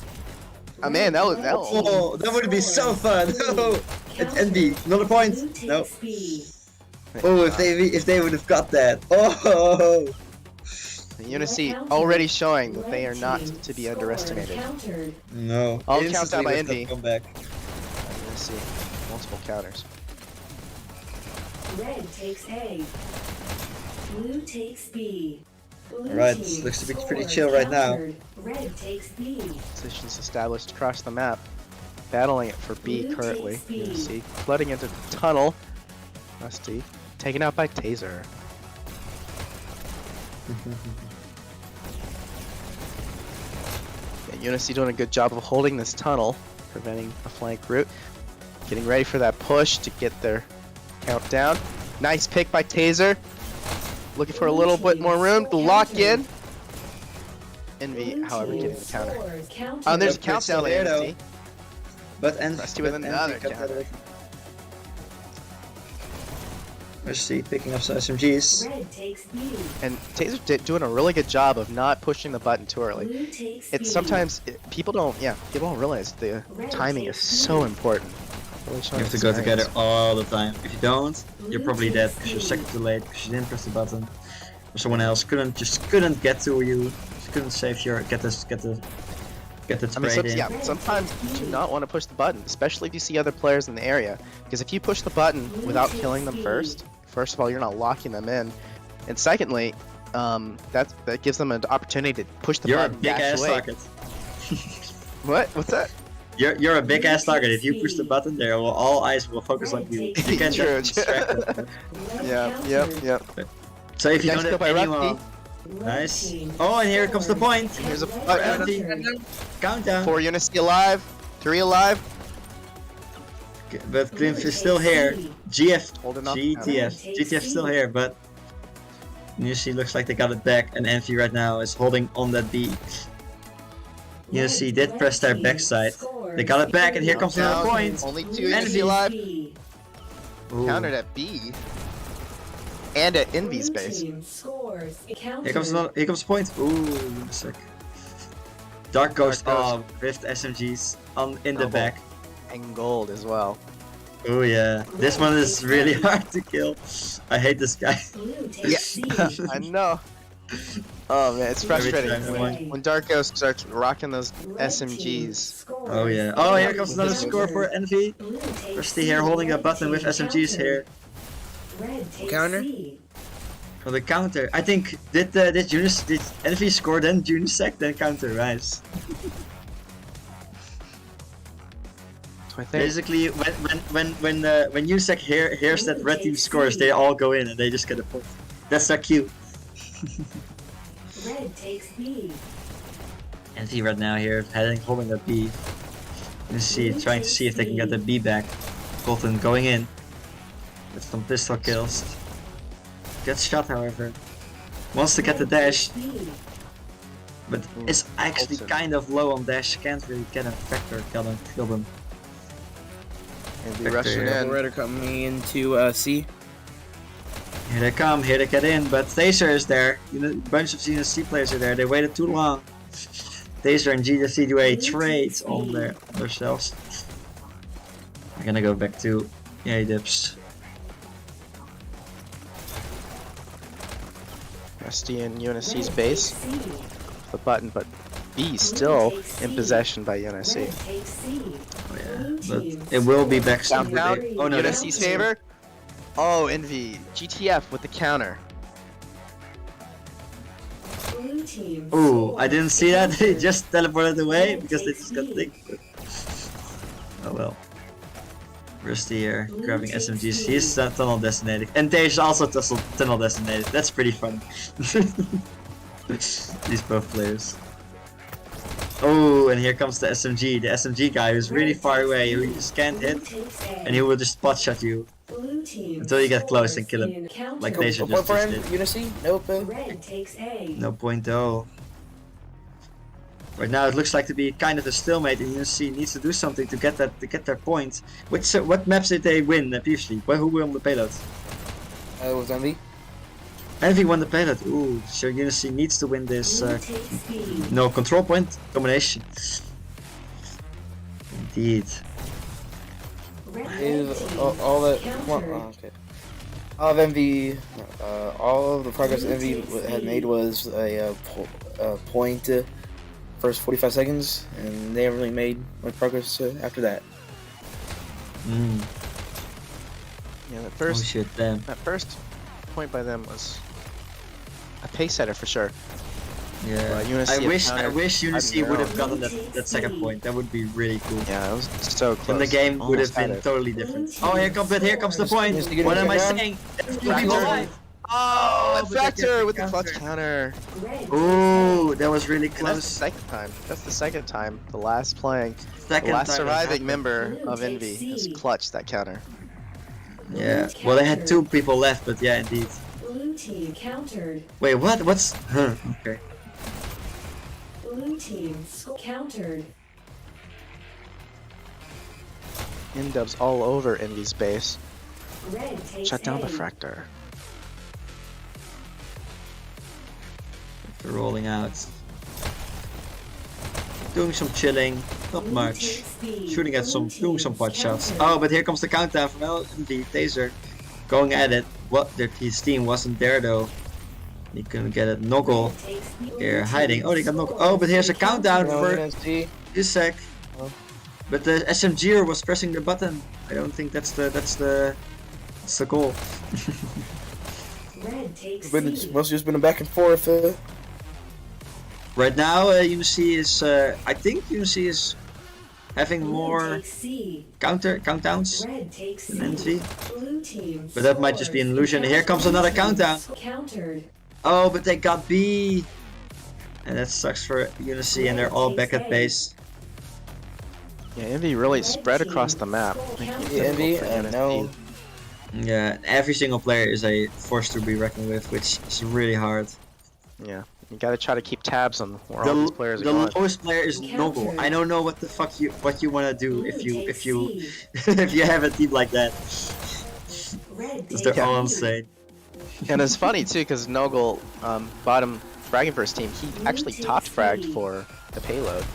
Oh man, that was Oh, that would be so fun. Oh, it's NB. Another point. Blue No. takes B. Oh, if they would have got that. Oh. UNSC already showing that they are not to be underestimated. Countered. No. I'll Instantly count down by with that Envy. comeback. UNSC, multiple counters. Red takes A. Blue takes B. Blue Right, team looks to be pretty scores chill right now. countered. Red takes B. Positions established across the map. Battling it for B Blue currently. takes B. UNSC flooding into the tunnel. Rusty taken out by Taser. Yeah, UNSC doing a good job of holding this tunnel, preventing a flank route. Getting ready for that push to get their countdown. Nice pick by Taser. Looking for a little bit more room to lock in. Envy, however, getting the counter. Oh, and there's a Yep, countdown it's there, though. UNSC. But Rusty with another counter. Rusty picking up some SMGs. Red takes B. And Taser doing a really good job of not pushing the button too early. Blue takes It's B. sometimes people don't realize the timing is so important. Really You showing have to go experience. together all the time. If you don't, you're probably dead because you're a second too late because you didn't press the button. Or someone else couldn't get to you. Just couldn't save your get the I mean, spray in. sometimes you do not want to push the button, especially if you see other players in the area. Because if you push the button without killing them first of all, you're not locking them in, and secondly, that gives them an opportunity to push the You're a button. big dash ass away. target. What? What's that? You're a big ass target. If you push the button, there will all eyes will focus on you. You can True. distract them. Yeah. Yep. So if you Nice don't kill by have Rusty. anyone, nice. Oh, and here comes the point. Here's a Empty. Countdown. 4 units alive, 3 alive. But Glimp is still here. GF, Holding off. GTF still here, but UNSC looks like they got it back, and Envy right now is holding on that B. UNSC did press their backside. They got it back, and here comes another Down. point. Only 2 Blue units takes alive. B. Ooh. Countered at B. And at Envy's Blue base. team scores Here comes another. Here comes a point. Ooh, sick. Dark Ghost. Dark Oh, with SMGs in the Double. back. And gold as well. Oh yeah, this one is really hard to kill. I hate this guy. Blue takes C. I know. Oh man, it's Every frustrating time, when, like- Dark Ghost starts rocking those Red team SMGs. scores Oh yeah. Oh, here comes another countered. score for Envy. Blue takes Rusty C. here holding a Red button with team SMGs here. countered. Red takes Counter? C. For the counter. I think did Envy score then Junisec then counter, right? So I think Basically when Junisec hears that red team scores, they all go in and they just get a point. That's their cue. Red takes B. Envy right now here holding that B. Trying to see if they can get the B back. Colton going in with some pistol kills. Gets shot however. Wants to get the dash. B. But it's actually Colton. kind of low on dash. Can't really get a factor kill them. Envy Vector rushing here. in. Red are coming into C. Here they come, here they get in, but Taser is there. You know, a bunch of UNSC players are there. They waited too long. Taser and GDC do a trade on themselves. I'm gonna go back to dips. SD in UNSC's base. The button, but B still in possession by UNSC. Oh yeah, but it will be back soon. Down, Oh no, UNSC's favor. Oh, Envy. GTF with the counter. Ooh, I didn't see that. They just teleported away because they just got licked. Oh well. Rusty here, grabbing SMGs. He's tunnel designated. And Taser's also tunnel designated. That's pretty fun. These both players. Oh, and here comes the SMG. The SMG guy who's really far away. You just can't hit. And he will just spot shot you until you get close and kill him. Like Taser What for him? did. UNSC? Nope. Red takes A. No point though. Right now it looks like to be kind of a stalemate, and UNSC needs to do something to get their point. What maps did they win previously? Who won the payload? It was Envy. Envy won the payload. Ooh, so UNSC needs to win this. Blue takes B. No control point combination. Indeed. Red team All that. countered. Okay. All of Envy, all of the progress Envy had made was a point first 45 seconds, and they haven't really made much progress after that. Mm. Yeah, that Oh first shit, damn. that first point by them was a pace setter for sure. Yeah. UNSC I wish countered. UNSC would have gotten Round. that second point. That would be really cool. Yeah, it was so close. Then the game would have Almost had been it. totally different. Oh, here comes the point. Just to get What it am I down. saying? There's two Fracture. people alive. Oh, but that Vector gets with the clutch counter. counter. Red takes Ooh, that was really And that's the close. second time. That's the second time. The last playing, Second the last time it surviving happened. member Blue of takes Envy has C. clutched that counter. Yeah. Well, they had two people left, but yeah, indeed. Blue team countered. Wait, what? What's? Huh. Okay. Blue team countered. Indubs all over Envy's base. Red takes Shut down A. the fractor. They're rolling out. Doing some chilling, not Blue much. takes B. Shooting at Blue doing some team pot shots. countered. Oh, but here comes the countdown from LMD Taser. Going at it. What? His team wasn't there though. He couldn't get it. Noggle. Red takes B. They're hiding. Oh, they got Noggle. Oh, but here's a countdown No, for UNSC. a sec. Oh. But the SMGer was pressing the button. I don't think that's the goal. Red takes But it's C. mostly just been a back and forth. Right now, UNSC is. I think UNSC is having Blue more takes C. countdowns Red takes than C. Envy. Blue team But that might just be an illusion. Here comes another countdown. Countered. Oh, but they got B. And that sucks for UNSC, and they're all back at base. Yeah, Envy really spread across the map. Yeah, Envy, For UNSC. no. Yeah, every single player is a force to be reckoned with, which is really hard. Yeah, you gotta try to keep tabs on where all these players are The going. lowest player is Noble. I don't know what the fuck you wanna do if you C. if you have a team like that. Red Because they're takes all B. insane. And it's funny too, because Noggle, bottom fragging for his team, he actually top fragged for the payload.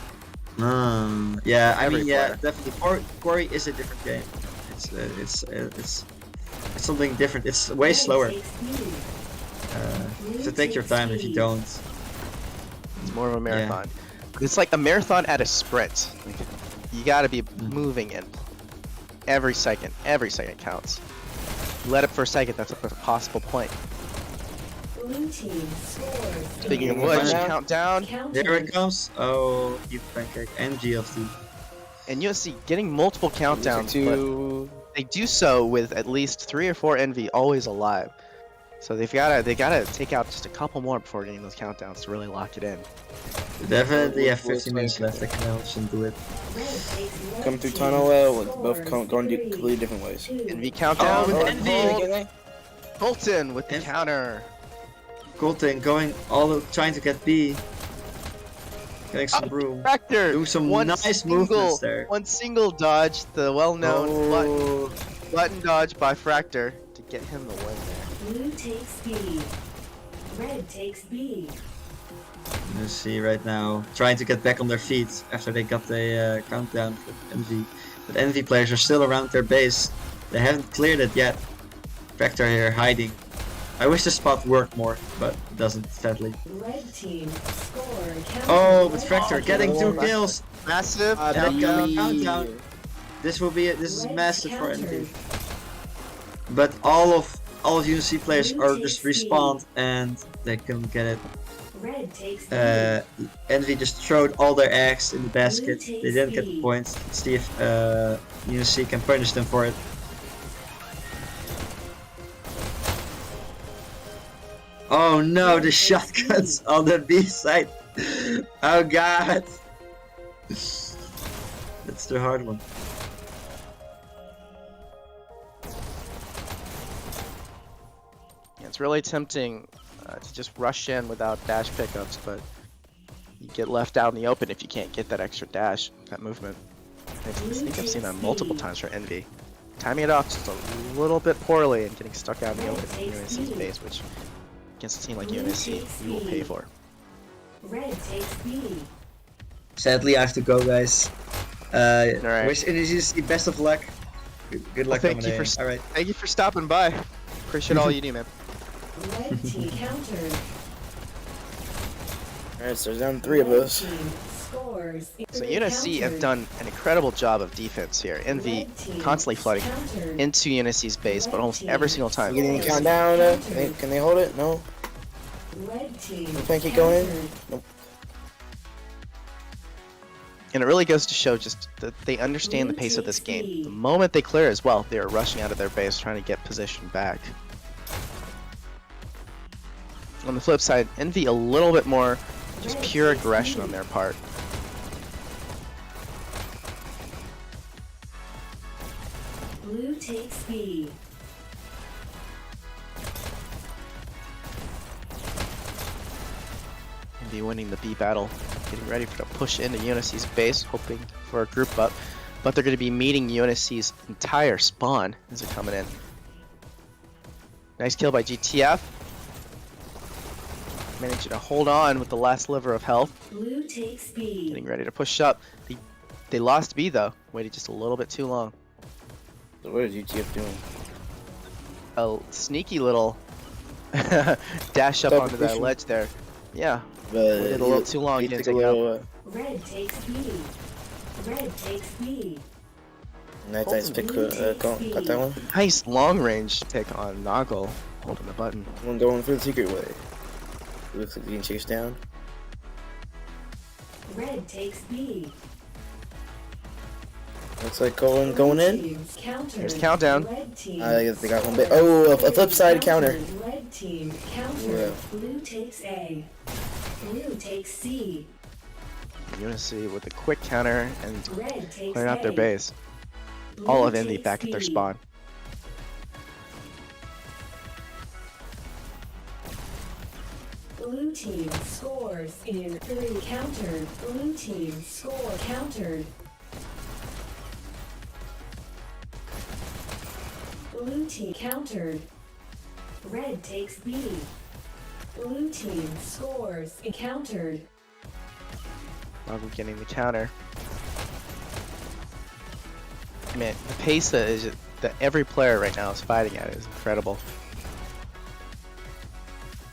Yeah, I Every mean, yeah, player. definitely. Quarry is a different game. It's something different. It's way slower. Red takes B. So take your time if you don't. It's more of a marathon. It's like a marathon at a sprint. Like, you gotta be moving in every second. Every second counts. You let it for a second, that's a possible point. Blue team scores. Speaking of Yeah, which, right now. countdown. Here it comes. Oh, deep pancake and GLT. And UNSC getting multiple countdowns, but To they do so with at least 3 or 4 Envy always alive. So they gotta take out just a couple more before getting those countdowns to really lock it in. We definitely have We'll 15 minutes take- left. I can help and do it. Red takes come through one tunnel team with both scores going three, completely different ways. two. Envy countdown with Oh, Envy. Colton with the Envy. counter. Colton going trying to get B. Getting some room. Fractor! Doing some One nice single- movements there. One single dodge, the well-known Oh, button dodge by Fractor to get him the win there. Blue takes B. Red takes B. You see right now trying to get back on their feet after they got the countdown for Envy. But Envy players are still around their base. They haven't cleared it yet. Vector here hiding. I wish the spot worked more, but it doesn't, sadly. Red team score. Oh, but Fractor getting 2 Oh, kills. Massive. And Beckham. countdown. This is Red massive for countered. Envy. But all of UNSC players are just respawned and they couldn't get it. Red takes B. Envy just throwed all their eggs in the basket. They didn't get the points. Let's see if UNSC can punish them for it. Oh no, the shotguns on the B side. Oh god. That's the hard one. Yeah, it's really tempting to just rush in without dash pickups, but you get left out in the open if you can't get that extra dash, that movement. I think I've seen that multiple times for Envy. Timing it off just a little bit poorly and getting stuck out in the open in UNSC's base, which against a team like UNSC, you will pay for. Red takes B. Sadly, I have to go, guys. Alright. Wish UNSC best of luck. Good luck. Thank you for Alright. Thank you for stopping by. Appreciate all you do, man. Red team countered. alright, so there's down 3 of us. Red team scores. So UNSC have done an incredible job of defense here. Envy constantly flooding into UNSC's base, but almost every single time. Getting a countdown. Can they hold it? No. Red team Can't keep going. countered. And it really goes to show just that they understand the pace of this game. The moment they clear as well, they are rushing out of their base trying to get position back. On the flip side, Envy a little bit more just pure aggression on their part. Blue takes B. Envy winning the B battle, getting ready for the push into UNSC's base, hoping for a group up. But they're going to be meeting UNSC's entire spawn as they're coming in. Nice kill by GTF. Managing to hold on with the last sliver of health. Blue takes B. Getting ready to push up. They lost B though. Waited just a little bit too long. So what is UTF doing? A sneaky little dash up Double onto that pushing. ledge there. Yeah, But waited a little too long. he Didn't took a take it up. little, Red takes B. Red takes B. nice pick. Got that one. Nice long range pick on Noggle, holding the button. One going for the secret way. Looks like being chased down. Red takes B. Looks like going in. Teams countered. There's countdown. Red team I guess they got one bit. Oh, a flip side counter. Red team countered. Yeah. Blue takes A. Blue takes C. UNSC with a quick counter and Red takes clearing out their A. base. Blue All of Envy takes back at their B. spawn. Blue team scores in 3 countered. Blue team score countered. Blue team countered. Red takes B. Blue team scores encountered. Noggle getting the counter. Man, the pace that is that every player right now is fighting at is incredible.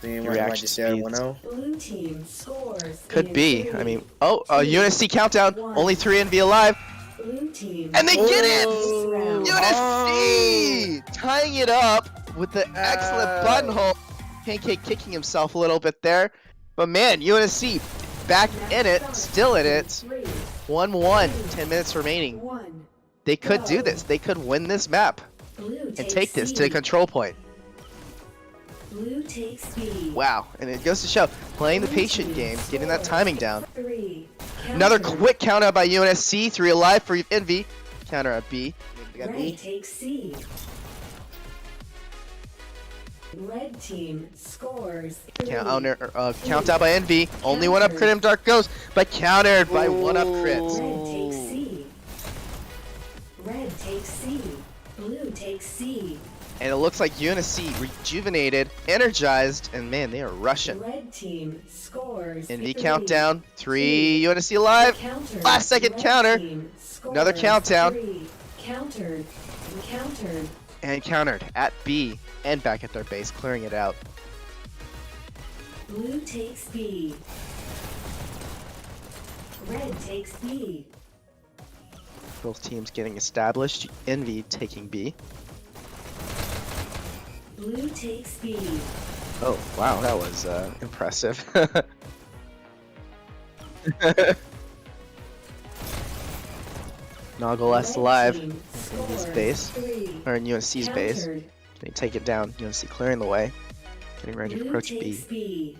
They Your might reaction just say speeds. 1-0. Blue team scores. Could in be. 3. I mean, oh, UNSC countdown. Only 3 Envy alive. Blue team. And they get it! Round. UNSC tying it up with the excellent buttonhole. Pancake kicking himself a little bit there. But man, UNSC back in it, still in it. 3, 1-1, 10 minutes remaining. 1. They could do this. They could win this map Blue and takes take this C. to the control point. Blue takes B. Wow, and it goes to show, playing the patient game, getting that timing down. 3. Another Countered. quick counter out by UNSC, 3 alive for Envy. Counter at B. They got Red B. takes C. Red team scores. Countdown by Envy. Only one up crit him, Dark Ghost, but countered by one up crits. Red takes C. Red takes C. Blue takes C. And it looks like UNSC rejuvenated, energized, and man, they are rushing. Red team scores. Envy countdown. 3 UNSC alive. Last second counter. Another countdown. Countered. Countered. And countered at B and back at their base, clearing it out. Blue takes B. Red takes B. Both teams getting established. Envy taking B. Blue takes B. Oh, wow, that was impressive. Noggle alive in his base, or in UNSC's base. Can he take it down? UNSC clearing the way. Getting ready to approach B.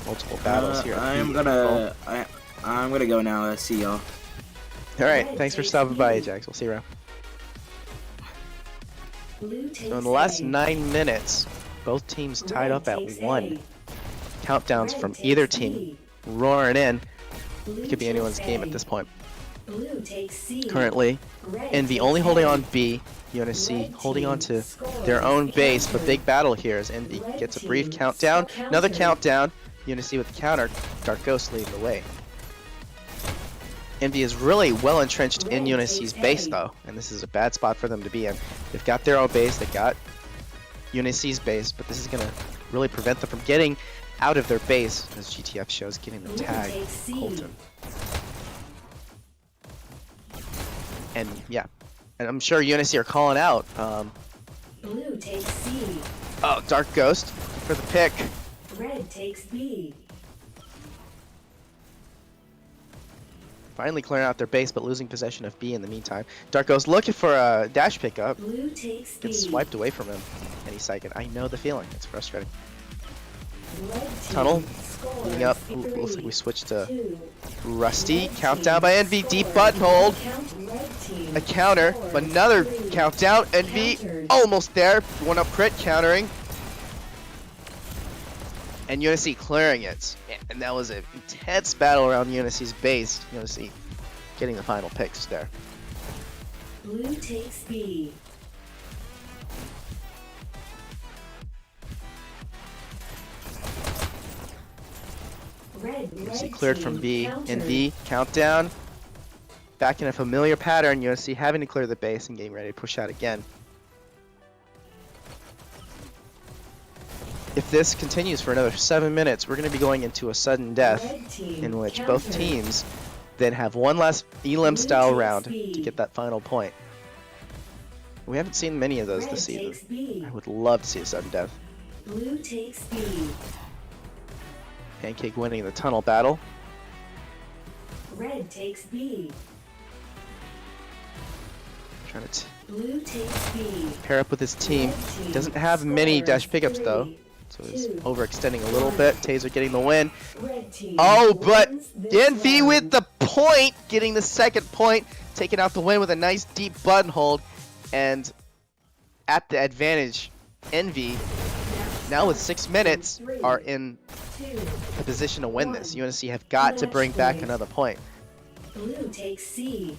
Multiple battles here. I'm gonna go now. See y'all. Alright, thanks for stopping by, Ajax. We'll see you around. So in the last 9 minutes, both teams tied up at 1. Countdowns from either team roaring in. It could be anyone's game at this point. Currently, Envy only holding on B. UNSC holding on to their own base, but big battle here as Envy gets a brief countdown. Another countdown. UNSC with the counter. Dark Ghost leading the way. Envy is really well entrenched in UNSC's base though, and this is a bad spot for them to be in. They've got their own base, they've got UNSC's base, but this is going to really prevent them from getting out of their base, as GTF shows getting the tag Colton. And yeah, and I'm sure UNSC are calling out. Blue takes C. Oh, Dark Ghost for the pick. Red takes B. Finally clearing out their base, but losing possession of B in the meantime. Dark Ghost looking for a dash pickup. Blue takes B. Gets swiped away from him any second. I know the feeling. It's frustrating. Red Tunnel. scores Moving up. Ooh, 3, looks like we switched to 2. Rusty. Red Countdown team by Envy. Deep scores. button hold. Red team A counter. scores But another 3. countdown. Envy Countered. almost there. One up crit countering. And UNSC clearing it. And that was an intense battle around UNSC's base. UNSC getting the final picks there. Blue takes B. Red UNSC cleared from team B. countered. Envy countdown. Back in a familiar pattern. UNSC having to clear the base and getting ready to push out again. If this continues for another 7 minutes, we're going to be going into a sudden death Red team in which both countered. teams then have one last Elim style round to get that final point. We haven't seen many of those Red this season. takes B. I would love to see a sudden death. Blue takes B. Pancake winning the tunnel battle. Red takes B. Trying to Blue takes B. pair up with his team. Red team Doesn't have many scores dash pickups though, 3. so he's 2. overextending a little bit. Taser getting the win. Red team Oh, but wins this Envy round. with the point, getting the second point, taking out the win with a nice deep button hold, and at the advantage, Envy, now with 6 minutes, are in 2. a position to win this. UNSC have got to bring back another point. Blue takes C.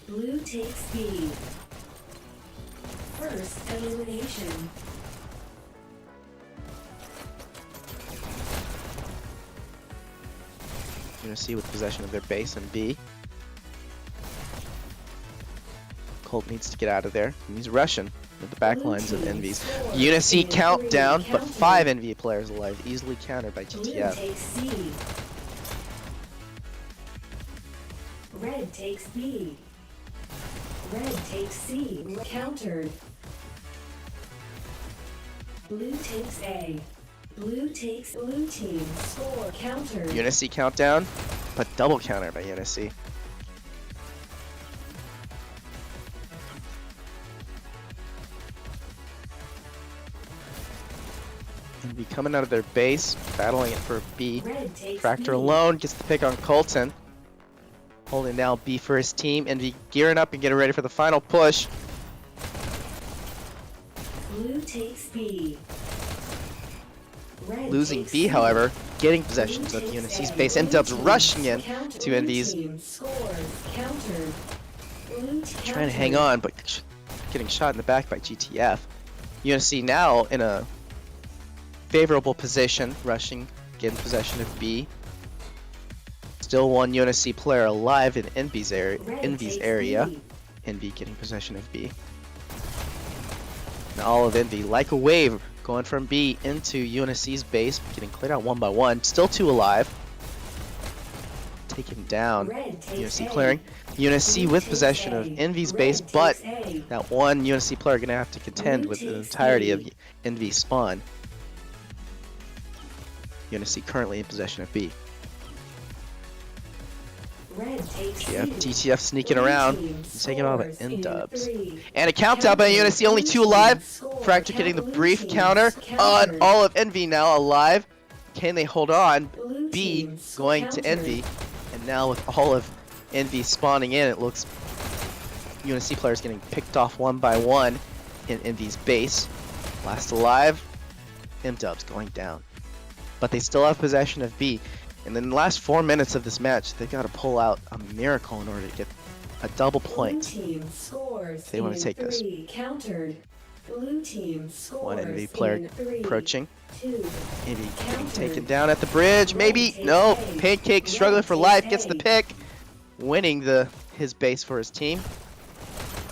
Blue takes B. First elimination. UNSC with possession of their base and B. Colt needs to get out of there. And he's rushing with the back lines of Envy's. UNSC countdown, but 5 Envy players alive, easily countered by Blue GTF. takes C. Red takes B. Red takes C. Countered. Blue takes A. Blue takes blue team. Score countered. UNSC countdown, but double counter by UNSC. Envy coming out of their base, battling it for B. Red takes Fractor B. alone gets the pick on Colton. Holding down B for his team. Envy gearing up and getting ready for the final push. Blue takes B. Red Losing takes B, C. however, getting possessions of Blue takes UNSC's A. base. Blue M-Dubs team rushing in counter- to blue Envy's. team scores. Countered. Blue Trying to hang on, but getting shot in the back by GTF. UNSC now in a favorable position, rushing, getting possession of B. Still one UNSC player alive in Envy's area. B. Envy getting possession of B. And all of Envy, like a wave, going from B into UNSC's base, getting cleared out one by one. Still 2 alive. Taken down. Red takes UNSC A. clearing. UNSC Blue with takes possession A. of Envy's Red base, takes but A. that one UNSC player gonna have to contend Blue with the takes entirety B. of Envy's spawn. UNSC currently in possession of B. Red takes GTF, C. GTF sneaking Blue around. team He's taking off scores at in M-Dubs. 3. And a countdown by Counter. UNSC, only Blue 2 team alive. score. Fracture getting the Blue brief team counter countered. on all of Envy now alive. Can they hold on? Blue B team going to countered. Envy. And now with all of Envy spawning in, it looks UNSC players getting picked off one by one in Envy's base. Last alive, M-Dubs going down. But they still have possession of B. And in the last 4 minutes of this match, they've got to pull out a miracle in order to get a double Blue point. team scores They wanna in take this. 3. Countered. Blue team scores One Envy player in 3, approaching. 2. Envy getting Countered. taken down at the bridge. Maybe. No. Pancake struggling for life. Gets the pick. Winning his base for his team.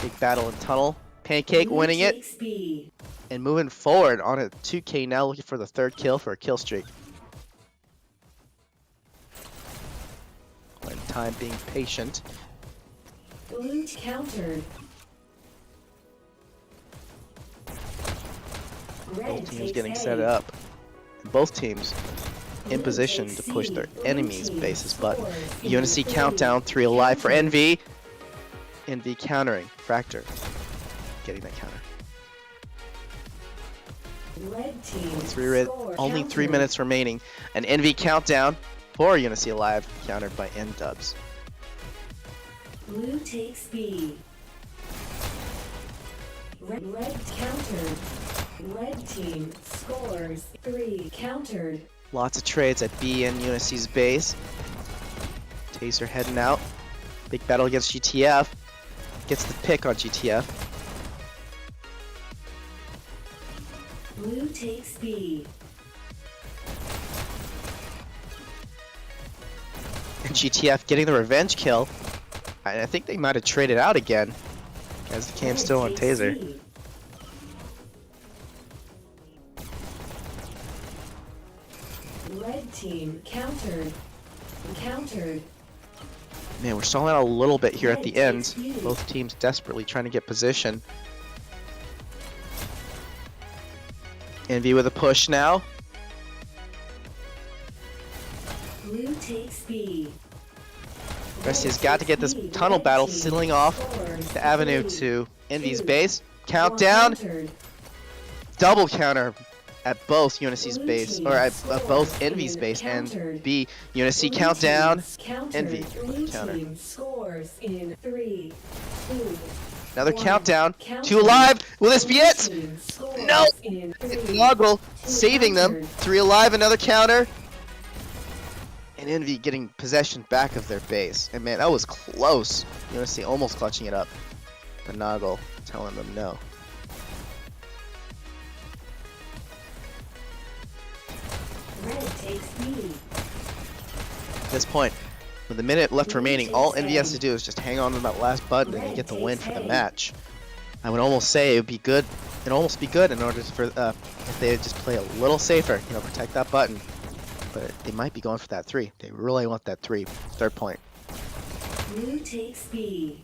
Big battle in tunnel. Pancake Blue winning it. takes B. And moving forward on a 2K now, looking for the 3rd kill for a kill streak. One time being patient. Blue countered. Red Both teams takes getting A. set up. And both teams in Blue position takes to push C. their Blue enemies' team bases. But scores in UNSC 3. countdown, 3 alive for Countered. Envy. Envy countering. Fracture. Getting that counter. Red team Only 3 countered. minutes remaining. An Envy countdown for UNSC alive, countered by M-Dubs. Blue takes B. Red countered. Red team scores 3. Countered. Lots of trades at B and UNSC's base. Taser heading out. Big battle against GTF. Gets the pick on GTF. Blue takes B. And GTF getting the revenge kill. I think they might have traded out again. As the cam's still on Red takes Taser. C. Red team countered. Countered. Man, we're stalling out a little bit here at the Red end. takes B. Both teams desperately trying to get position. Envy with a push now. Blue takes B. Rusty's got to get this tunnel battle sealing off the avenue to Envy's base. Countdown. Double counter at both UNSC's base, or at both Envy's base and B. UNSC countdown. Envy counter. Scores in 3, 2. Another One. countdown. Counter. 2 alive. Will this be it? Team scores No! in It's 3, Noggle 2 saving them. countered. 3 alive. Another counter. And Envy getting possession back of their base. And man, that was close. UNSC almost clutching it up. But Noggle telling them no. Red takes B. At this point, with a minute left remaining, all Envy has to do is just hang on to that last button and you get the win for the match. I would almost say it would be good. It'd almost be good in order for if they just play a little safer, protect that button. But they might be going for that 3. They really want that 3rd point. Blue takes B.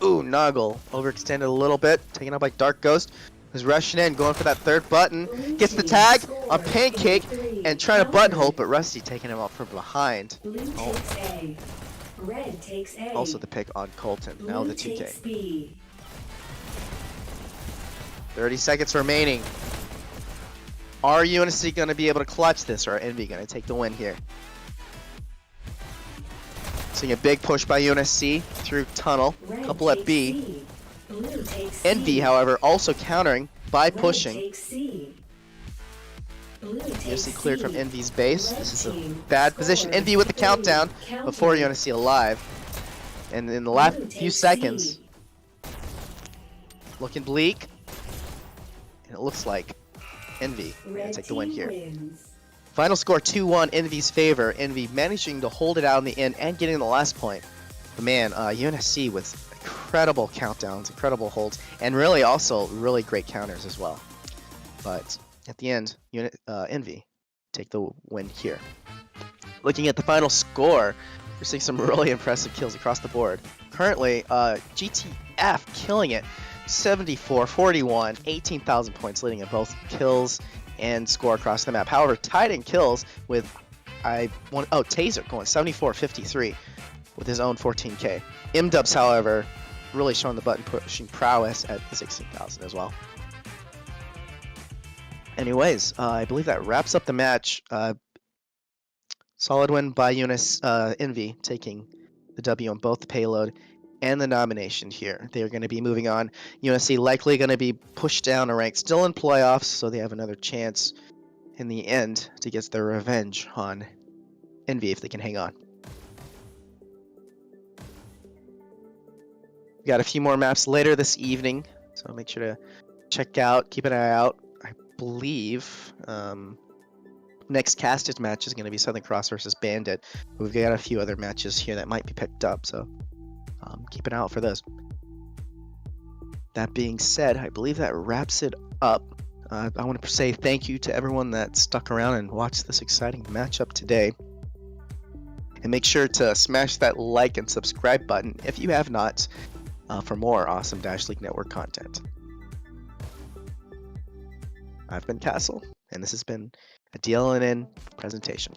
Ooh, Noggle overextended a little bit, taken out by Dark Ghost, who's rushing in, going for that 3rd button. Gets the tag on Pancake and trying to buttonhole, but Rusty taking him out from behind. Blue takes A. Red takes A. Also the pick on Colton, now Blue the 2K. takes B. 30 seconds remaining. Are UNSC going to be able to clutch this, or are Envy going to take the win here? Seeing a big push by UNSC through tunnel. Red Couple at takes B. C. Blue takes Envy, C. however, also countering by Red pushing. takes C. Blue takes UNSC cleared from C. Envy's base. Red This is a team bad position. scores Envy with the 3. countdown before Counter. UNSC alive. And in the last Blue few takes seconds, C. looking bleak. And it looks like Envy will Red take the win team here. wins. Final score 2-1, Envy's favor. Envy managing to hold it out in the end and getting the last point. But man, UNSC with incredible countdowns, incredible holds, and really also really great counters as well. But at the end, Envy take the win here. Looking at the final score, we're seeing some really impressive kills across the board. Currently, GTF killing it. 74, 41, 18,000 points leading at both kills and score across the map. However, tied in kills with Taser going 74, 53 with his own 14k. M-Dubs, however, really showing the button pushing prowess at the 16,000 as well. Anyways, I believe that wraps up the match. Solid win by Envy, taking the W on both the payload and the nomination here. They are going to be moving on. UNSC likely going to be pushed down a rank, still in playoffs, so they have another chance in the end to get their revenge on Envy if they can hang on. We got a few more maps later this evening, so make sure to check out, keep an eye out. I believe next casted match is going to be Southern Cross versus Bandit. We've got a few other matches here that might be picked up, so keep an eye out for those. That being said, I believe that wraps it up. I want to say thank you to everyone that stuck around and watched this exciting matchup today. And make sure to smash that like and subscribe button if you have not for more awesome Dash League Network content. I've been Castle, and this has been a DLNN presentation.